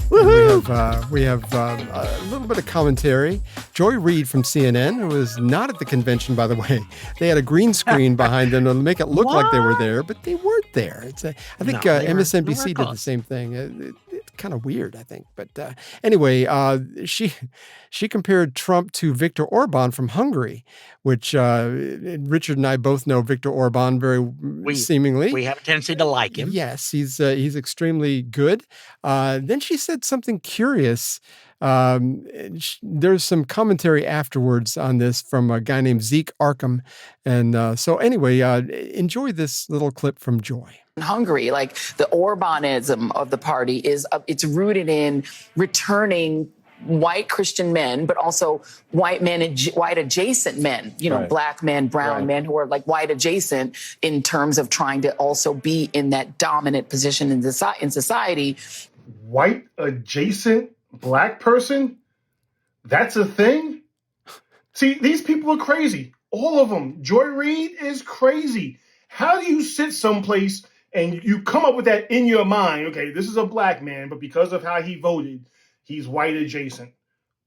Woohoo! We have a little bit of commentary. Joy Reid from CNN, who was not at the convention, by the way. They had a green screen behind them to make it look like they were there, but they weren't there. I think MSNBC did the same thing. It's kind of weird, I think. But anyway, she compared Trump to Viktor Orban from Hungary, which Richard and I both know Viktor Orban seemingly. We have a tendency to like him. Yes, he's extremely good. Then she said something curious. There's some commentary afterwards on this from a guy named Zeke Arkham. And so anyway, enjoy this little clip from Joy. In Hungary, like the Orbanism of the party it's rooted in returning white Christian men, but also white men and white adjacent men, right. Black men, brown men who are like white adjacent in terms of trying to also be in that dominant position in society. White adjacent black person? That's a thing? See, these people are crazy. All of them. Joy Reid is crazy. How do you sit someplace and you come up with that in your mind? Okay, this is a black man, but because of how he voted, he's white adjacent.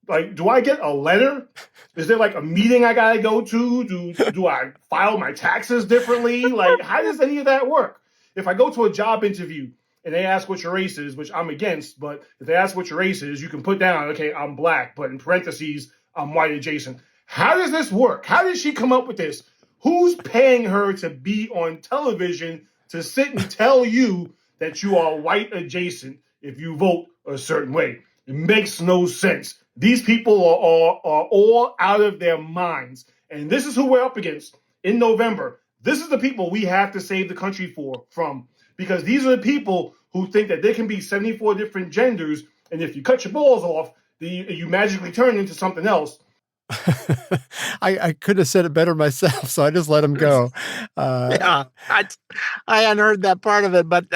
Like, do I get a letter? Is there like a meeting I gotta go to? Do I file my taxes differently? Like, how does any of that work? If I go to a job interview and they ask what your race is, which I'm against, but if they ask what your race is, you can put down, okay, I'm black, but in parentheses, I'm white adjacent. How does this work? How did she come up with this? Who's paying her to be on television to sit and tell you that you are white adjacent if you vote a certain way? It makes no sense. These people are all out of their minds. And this is who we're up against in November. This is the people we have to save the country from. Because these are the people who think that there can be 74 different genders. And if you cut your balls off, you magically turn into something else. I could have said it better myself, so I just let him go. Yeah, I hadn't heard that part of it, but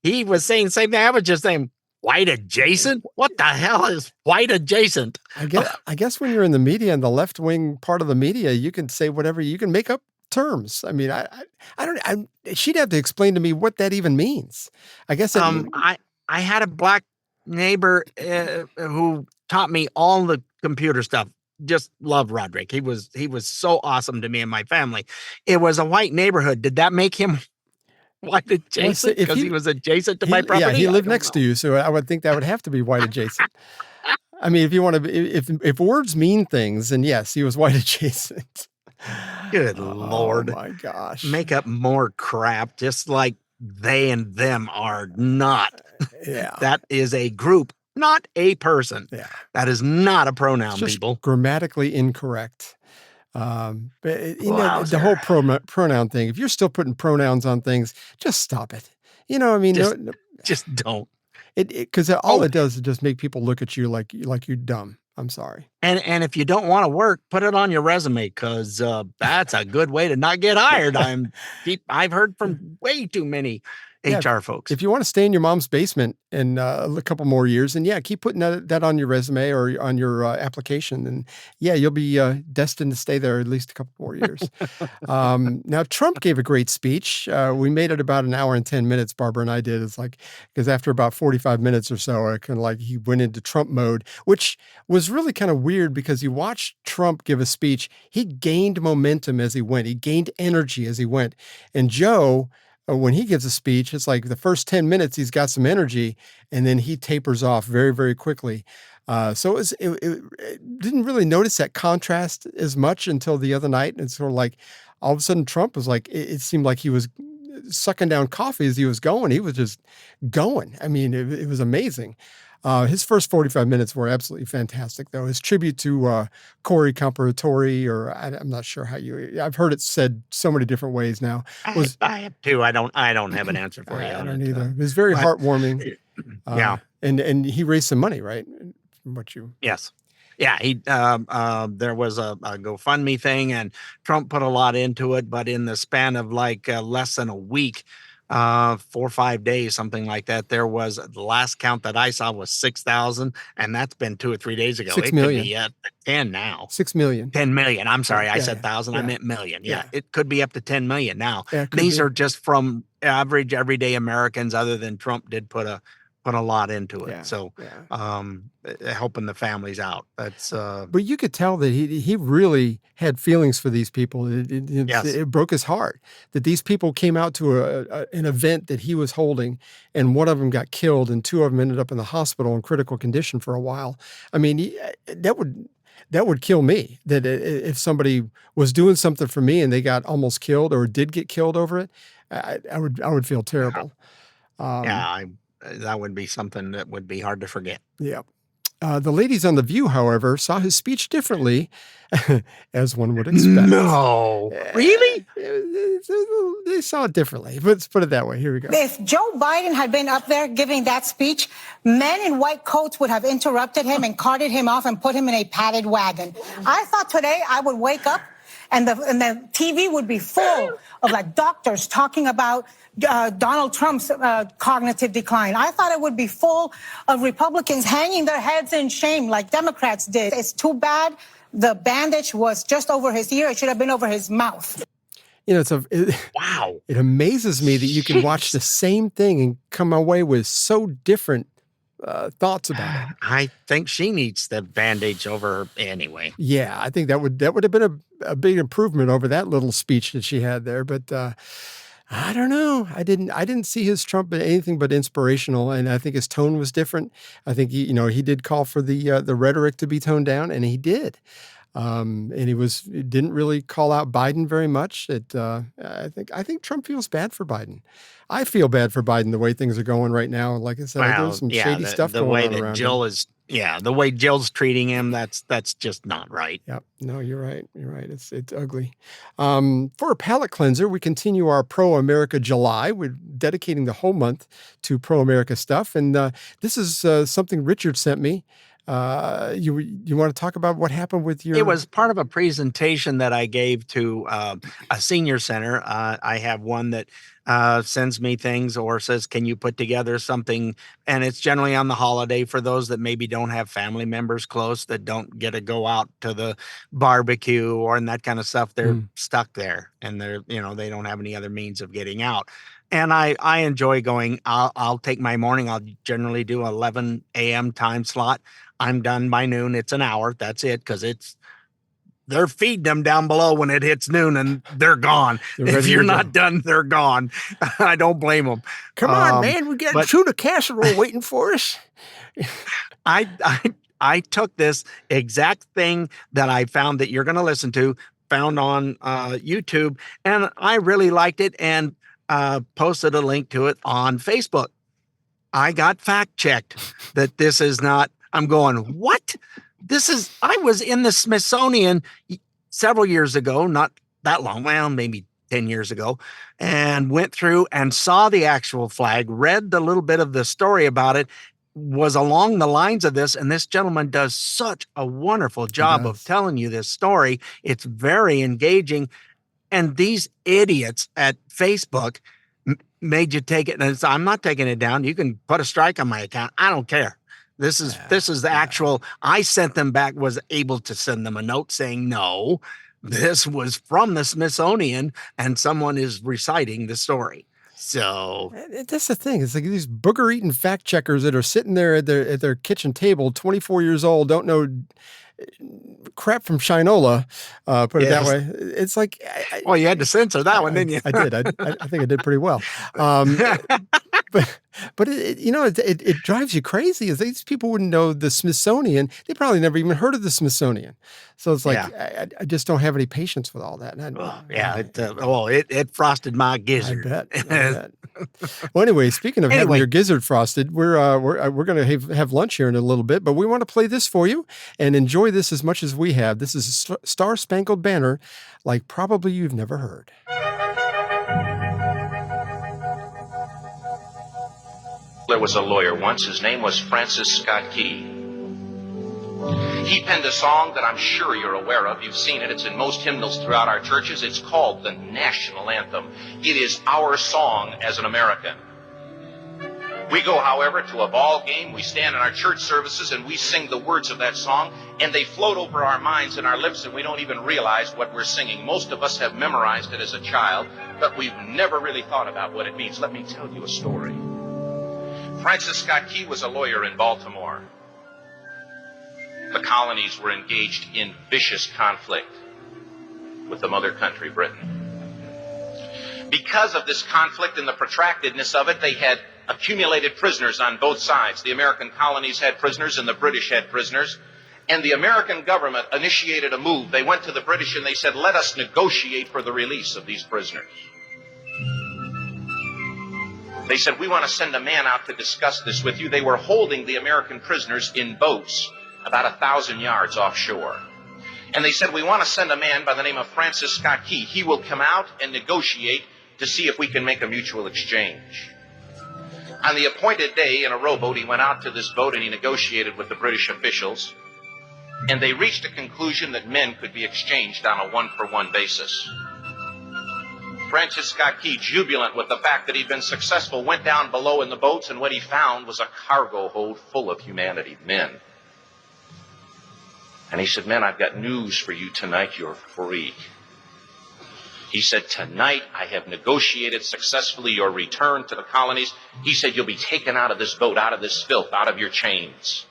he was saying the same thing. I was just saying, white adjacent? What the hell is white adjacent? I guess when you're in the media and the left wing part of the media, you can say whatever, you can make up terms. I mean, she'd have to explain to me what that even means. I guess I had a black neighbor who taught me all the computer stuff. Just love Roderick. He was so awesome to me and my family. It was a white neighborhood. Did that make him white adjacent because he was adjacent to my property? Yeah, he lived next to you, so I would think that would have to be white adjacent. I mean, if you want to, if words mean things, then yes, he was white adjacent. Good Lord. Oh my gosh. Make up more crap, just like they and them are not. Yeah. That is a group, not a person. Yeah. That is not a pronoun, It's just people. grammatically incorrect. But the whole pronoun thing, if you're still putting pronouns on things, just stop it. You know, I mean, just don't. Because all it does is just make people look at you like you're dumb. I'm sorry. And if you don't want to work, put it on your resume, because that's a good way to not get hired. I've heard from way too many HR folks. If you want to stay in your mom's basement in a couple more years, then keep putting that on your resume or on your application. And you'll be destined to stay there at least a couple more years. Now, Trump gave a great speech. We made it about an hour and 10 minutes, Barbara and I did. It's like, because after about 45 minutes or so, he went into Trump mode, which was really kind of weird because you watched Trump give a speech. He gained momentum as he went. He gained energy as he went. And Joe, when he gives a speech, it's like the first 10 minutes, he's got some energy, and then he tapers off very, very quickly. So it didn't really notice that contrast as much until the other night. And sort of like all of a sudden Trump was like, it seemed like he was sucking down coffee as he was going. He was just going. I mean, it was amazing. His first 45 minutes were absolutely fantastic, though. His tribute to Corey Comparatori, or I'm not sure how I've heard it said so many different ways now. I have too. I don't have an answer for you. I don't either. It was very heartwarming. Yeah. And he raised some money, right? Yes. Yeah, there was a GoFundMe thing, and Trump put a lot into it, but in the span of less than a week, 4 or 5 days, something like that, there was, the last count that I saw was 6,000, and that's been 2 or 3 days ago. 6 it million. Could be at 10 now. 6 million. 10 million. I'm sorry, I said thousand. I meant million. Yeah, it could be up to 10 million now. These are just from average everyday Americans, other than Trump did put a lot into it. So helping the families out. That's but you could tell that he really had feelings for these people. It broke his heart that these people came out to an event that he was holding, and one of them got killed and 2 of them ended up in the hospital in critical condition for a while. I mean, that would kill me, that if somebody was doing something for me and they got almost killed or did get killed over it, I would feel terrible. That would be something that would be hard to forget. Yeah. The ladies on The View, however, saw his speech differently, as one would expect. No. Really? They saw it differently. Let's put it that way. Here we go. If Joe Biden had been up there giving that speech, men in white coats would have interrupted him and carted him off and put him in a padded wagon. I thought today I would wake up and the TV would be full of doctors talking about Donald Trump's cognitive decline. I thought it would be full of Republicans hanging their heads in shame like Democrats did. It's too bad the bandage was just over his ear. It should have been over his mouth. You know, wow. It amazes me that you can watch the same thing and come away with so different thoughts about it. I think she needs the bandage over her anyway. Yeah, I think that would have been a big improvement over that little speech that she had there. But I don't know. I didn't see his Trump anything but inspirational, and I think his tone was different. I think he did call for the rhetoric to be toned down, and he did. And he didn't really call out Biden very much. I think Trump feels bad for Biden. I feel bad for Biden the way things are going right now. Like I said, there's some shady stuff going on around him. The way Jill's treating him, that's just not right. Yep. No, you're right. You're right. It's ugly. For a palate cleanser, we continue our Pro-America July. We're dedicating the whole month to pro-America stuff. And this is something Richard sent me. You want to talk about what happened with your? It was part of a presentation that I gave to a senior center. I have one that sends me things or says, can you put together something? And it's generally on the holiday for those that maybe don't have family members close, that don't get to go out to the barbecue or and that kind of stuff. They're stuck there and they don't have any other means of getting out. And I enjoy going. I'll take my morning. I'll generally do 11 a.m. time slot. I'm done by noon. It's an hour. That's it. Cause they're feeding them down below when it hits noon and they're gone. If you're not done, they're gone. I don't blame them. Come on, man. We got tuna casserole waiting for us. I took this exact thing that I found that you're going to listen to, found on YouTube, and I really liked it and posted a link to it on Facebook. I got fact checked that this is not. I'm going, what? I was in the Smithsonian several years ago, not that long, well, maybe 10 years ago, and went through and saw the actual flag, read the little bit of the story about it, was along the lines of this. And this gentleman does such a wonderful job of telling you this story. It's very engaging. And these idiots at Facebook made you take it. And I'm not taking it down. You can put a strike on my account. I don't care. This is the actual, I sent them back, was able to send them a note saying, no, this was from the Smithsonian and someone is reciting the story. So that's the thing. It's like these booger-eating fact checkers that are sitting there at their kitchen table, 24 years old, don't know crap from Shinola, put it that way. It's like... well, you had to censor that one, didn't you? I did. I think I did pretty well. But it drives you crazy. Is these people wouldn't know the Smithsonian. They probably never even heard of the Smithsonian. So it's like, I just don't have any patience with all that. It frosted my gizzard. I bet. Well, anyway, speaking of having your gizzard frosted, we're going to have lunch here in a little bit, but we want to play this for you and enjoy this as much as we have. This is a Star Spangled Banner, like probably you've never heard. There was a lawyer once. His name was Francis Scott Key. He penned a song that I'm sure you're aware of. You've seen it. It's in most hymnals throughout our churches. It's called the National Anthem. It is our song as an American. We go, however, to a ball game. We stand in our church services and we sing the words of that song, and they float over our minds and our lips, and we don't even realize what we're singing. Most of us have memorized it as a child, but we've never really thought about what it means. Let me tell you a story. Francis Scott Key was a lawyer in Baltimore. The colonies were engaged in vicious conflict with the mother country, Britain. Because of this conflict and the protractedness of it, they had accumulated prisoners on both sides. The American colonies had prisoners and the British had prisoners. And the American government initiated a move. They went to the British and they said, let us negotiate for the release of these prisoners. They said, we want to send a man out to discuss this with you. They were holding the American prisoners in boats about 1,000 yards offshore. And they said, we want to send a man by the name of Francis Scott Key. He will come out and negotiate to see if we can make a mutual exchange. On the appointed day, in a rowboat, he went out to this boat and he negotiated with the British officials. And they reached a conclusion that men could be exchanged on a one-for-one basis. Francis Scott Key, jubilant with the fact that he'd been successful, went down below in the boats, and what he found was a cargo hold full of humanity, men. And he said, men, I've got news for you tonight. You're free. He said, tonight I have negotiated successfully your return to the colonies. He said, you'll be taken out of this boat, out of this filth, out of your chains.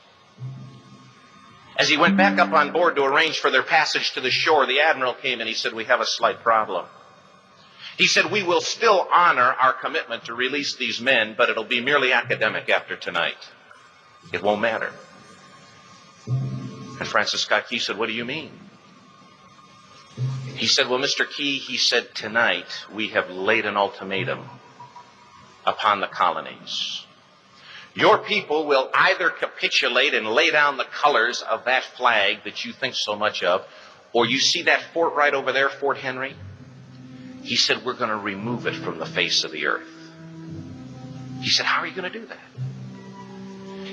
As he went back up on board to arrange for their passage to the shore, the admiral came and he said, we have a slight problem. He said, we will still honor our commitment to release these men, but it'll be merely academic after tonight. It won't matter. And Francis Scott Key said, what do you mean? He said, well, Mr. Key, he said, tonight we have laid an ultimatum upon the colonies. Your people will either capitulate and lay down the colors of that flag that you think so much of, or you see that fort right over there, Fort Henry? He said, we're going to remove it from the face of the earth. He said, how are you going to do that?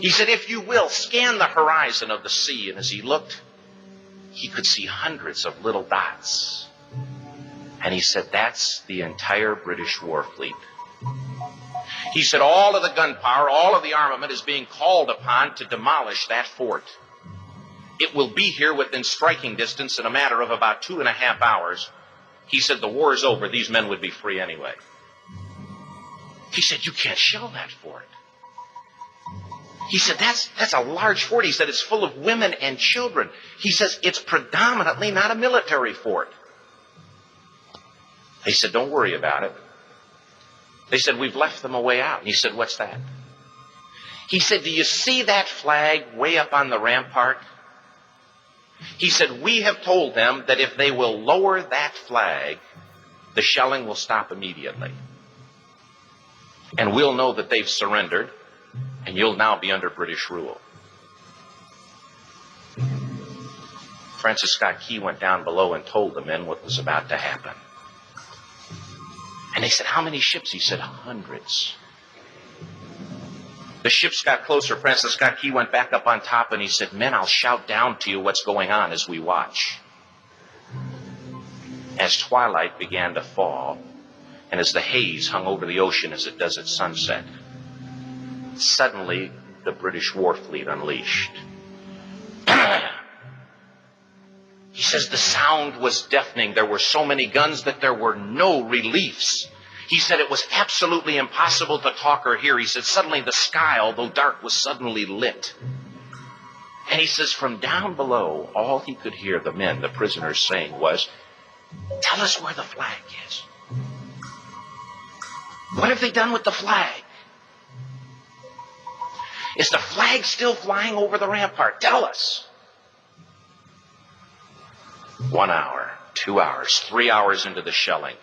He said, if you will, scan the horizon of the sea. And as he looked, he could see hundreds of little dots. And he said, that's the entire British war fleet. He said, all of the gunpowder, all of the armament is being called upon to demolish that fort. It will be here within striking distance in a matter of about 2.5 hours. He said, the war is over. These men would be free anyway. He said, you can't shell that fort. He said, that's a large fort. He said, it's full of women and children. He says, it's predominantly not a military fort. They said, don't worry about it. They said, we've left them a way out. And he said, what's that? He said, do you see that flag way up on the rampart? He said, we have told them that if they will lower that flag, the shelling will stop immediately. And we'll know that they've surrendered, and you'll now be under British rule. Francis Scott Key went down below and told the men what was about to happen. And they said, how many ships? He said, hundreds. The ships got closer. Francis Scott Key went back up on top and he said, men, I'll shout down to you what's going on as we watch. As twilight began to fall, and as the haze hung over the ocean as it does at sunset, suddenly the British war fleet unleashed. He says the sound was deafening. There were so many guns that there were no reliefs. He said it was absolutely impossible to talk or hear. He said suddenly the sky, although dark, was suddenly lit. And he says from down below, all he could hear the men, the prisoners, saying was, tell us where the flag is. What have they done with the flag? Is the flag still flying over the rampart? Tell us. 1 hour, 2 hours, 3 hours into the shelling,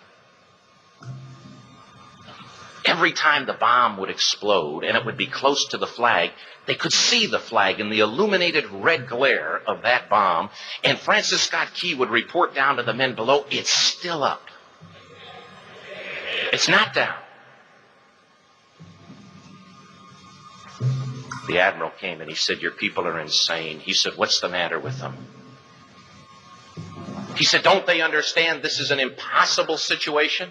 every time the bomb would explode and it would be close to the flag, they could see the flag in the illuminated red glare of that bomb. And Francis Scott Key would report down to the men below, it's still up. It's not down. The admiral came and he said, your people are insane. He said, what's the matter with them? He said, don't they understand this is an impossible situation?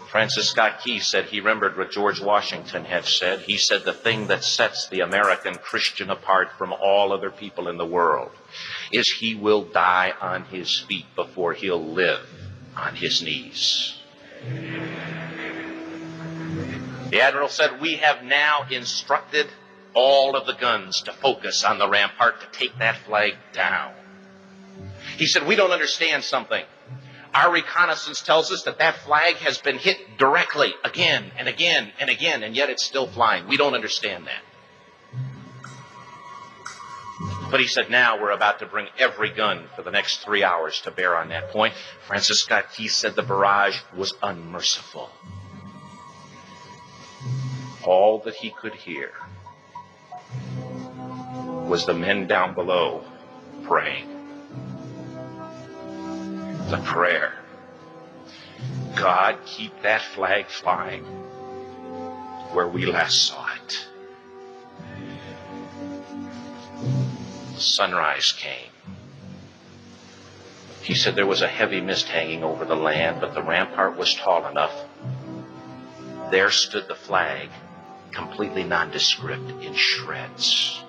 Francis Scott Key said he remembered what George Washington had said. He said the thing that sets the American Christian apart from all other people in the world is he will die on his feet before he'll live on his knees. The admiral said, we have now instructed all of the guns to focus on the rampart to take that flag down. He said, we don't understand something. Our reconnaissance tells us that that flag has been hit directly again and again and again, and yet it's still flying. We don't understand that. But he said, now we're about to bring every gun for the next 3 hours to bear on that point. Francis Scott Key said the barrage was unmerciful. All that he could hear was the men down below praying. The prayer, God, keep that flag flying where we last saw it. Sunrise came. He said there was a heavy mist hanging over the land, but the rampart was tall enough. There stood the flag, completely nondescript, in shreds.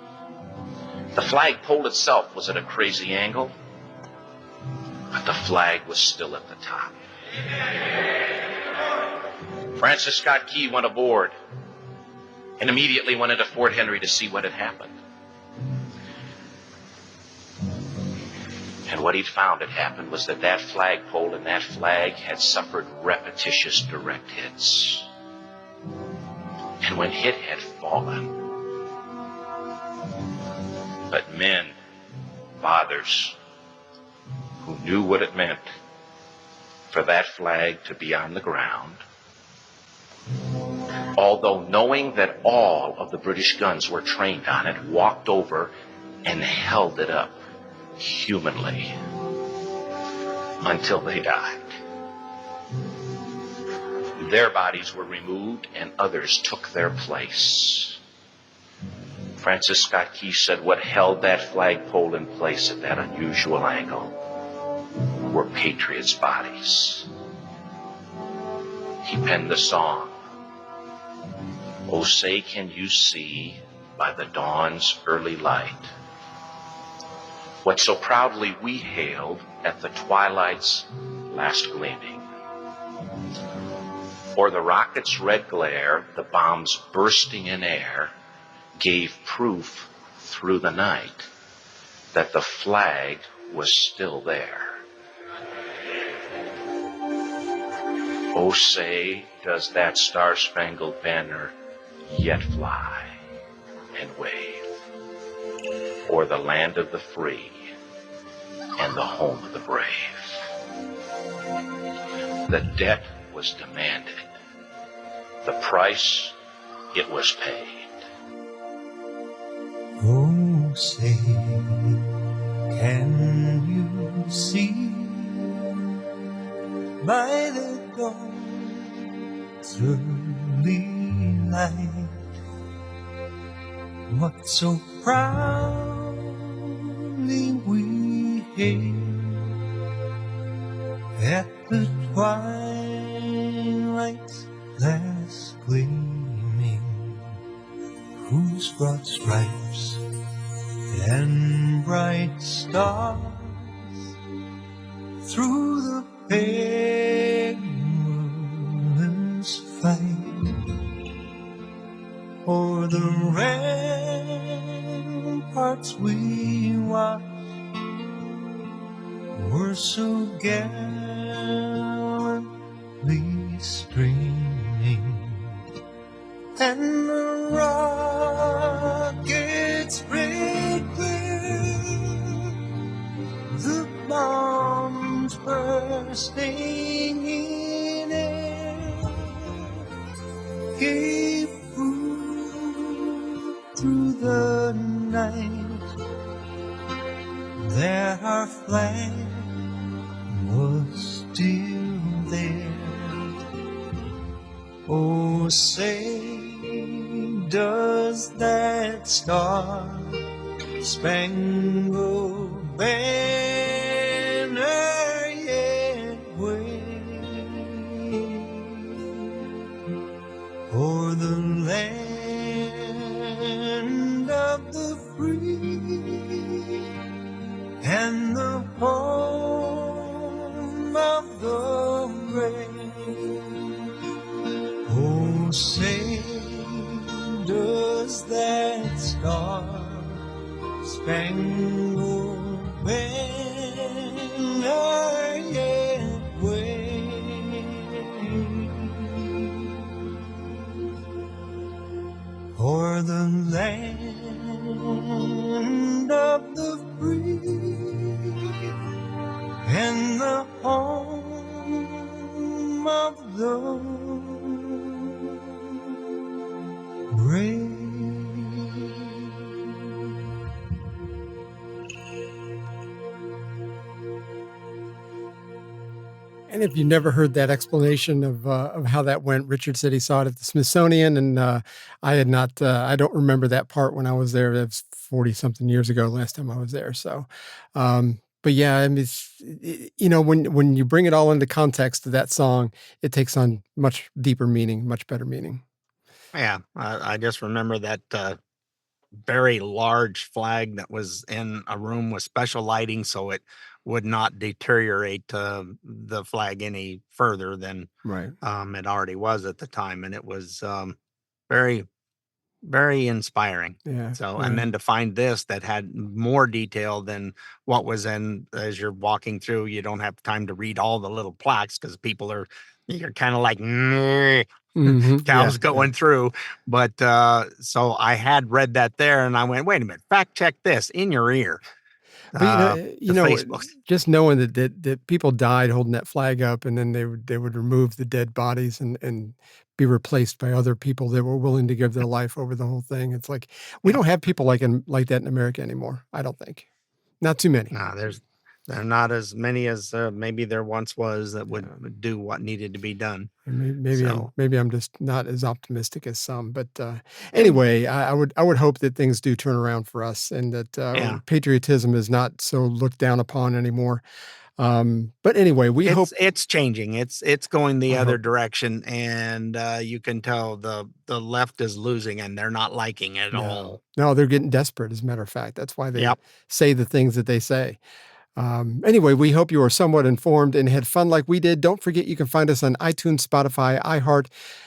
The flagpole itself was at a crazy angle, but the flag was still at the top. Francis Scott Key went aboard and immediately went into Fort Henry to see what had happened. And what he'd found had happened was that that flagpole and that flag had suffered repetitious direct hits. And when hit had fallen, but men, fathers, who knew what it meant for that flag to be on the ground, although knowing that all of the British guns were trained on it, walked over and held it up humanly until they died. Their bodies were removed and others took their place. Francis Scott Key said what held that flagpole in place at that unusual angle were patriots' bodies. He penned the song, "Oh, say can you see by the dawn's early light what so proudly we hailed at the twilight's last gleaming. O'er the rocket's red glare, the bombs bursting in air gave proof through the night that the flag was still there. Oh, say, does that star-spangled banner yet fly and wave o'er the land of the free and the home of the brave? The debt was demanded. The price, it was paid. Oh, say, can you see by the dawn's early light what so proudly we hailed at the twilight's last gleaming, whose broad stripes and bright stars through the perilous fight o'er the ramparts we watched were so gallantly streaming, and the rockets break through, the bombs bursting in air gave proof through the night that our flag was still there. Oh, say, does that star-spangled banner yet wave o'er the land of the free and the home of the brave? Oh, say, does that star-spangled banner yet wave o'er the land of the free and the home of the brave? And if you never heard that explanation of how that went, Richard said he saw it at the Smithsonian, and I had not. I don't remember that part when I was there. That was 40-something years ago, last time I was there. So, but yeah, I mean, when you bring it all into context of that song, it takes on much deeper meaning, much better meaning. Yeah, I just remember that very large flag that was in a room with special lighting, so it would not deteriorate the flag any further than Right. It already was at the time, and it was very, very inspiring. Yeah. So, yeah. and then to find this that had more detail than what was in, as you're walking through, you don't have time to read all the little plaques because you're kind of like Mhm. cows Yeah, going through. But so I had read that there, and I went, wait a minute, fact check this in your ear. But The Facebook. just knowing that people died holding that flag up, and then they would remove the dead bodies and be replaced by other people that were willing to give their life over the whole thing. It's like we don't have people like that in America anymore. I don't think, not too many. No, There are not as many as maybe there once was that would do what needed to be done. Maybe I'm just not as optimistic as some. But anyway, I would hope that things do turn around for us, and that patriotism is not so looked down upon anymore. But anyway, we hope it's changing. It's going the other direction, and you can tell the left is losing, and they're not liking it at all. No, they're getting desperate. As a matter of fact, that's why they say the things that they say. Anyway, we hope you are somewhat informed and had fun like we did. Don't forget you can find us on iTunes, Spotify, iHeart,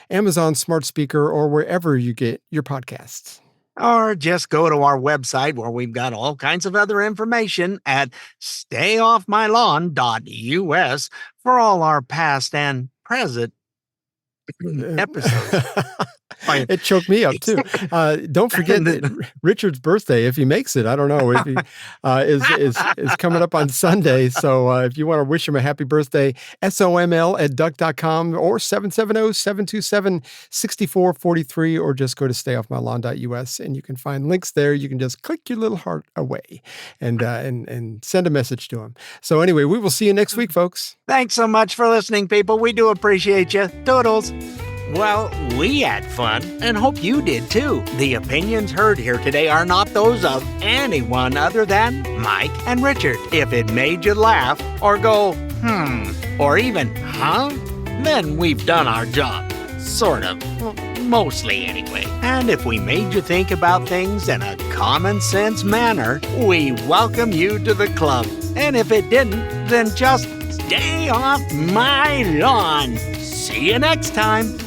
Amazon Smart Speaker, or wherever you get your podcasts. Or just go to our website where we've got all kinds of other information at stayoffmylawn.us for all our past and present episodes. It choked me up too. Don't forget that Richard's birthday, if he makes it, I don't know, if he is coming up on Sunday. So if you want to wish him a happy birthday, SOML@duck.com or 770-727-6443, or just go to stayoffmylawn.us and you can find links there. You can just click your little heart away and send a message to him. So anyway, we will see you next week, folks. Thanks so much for listening, people. We do appreciate you. Toodles. Well, we had fun and hope you did too. The opinions heard here today are not those of anyone other than Mike and Richard. If it made you laugh or go, or even, then we've done our job. Sort of. Well, mostly anyway. And if we made you think about things in a common sense manner, we welcome you to the club. And if it didn't, then just stay off my lawn. See you next time.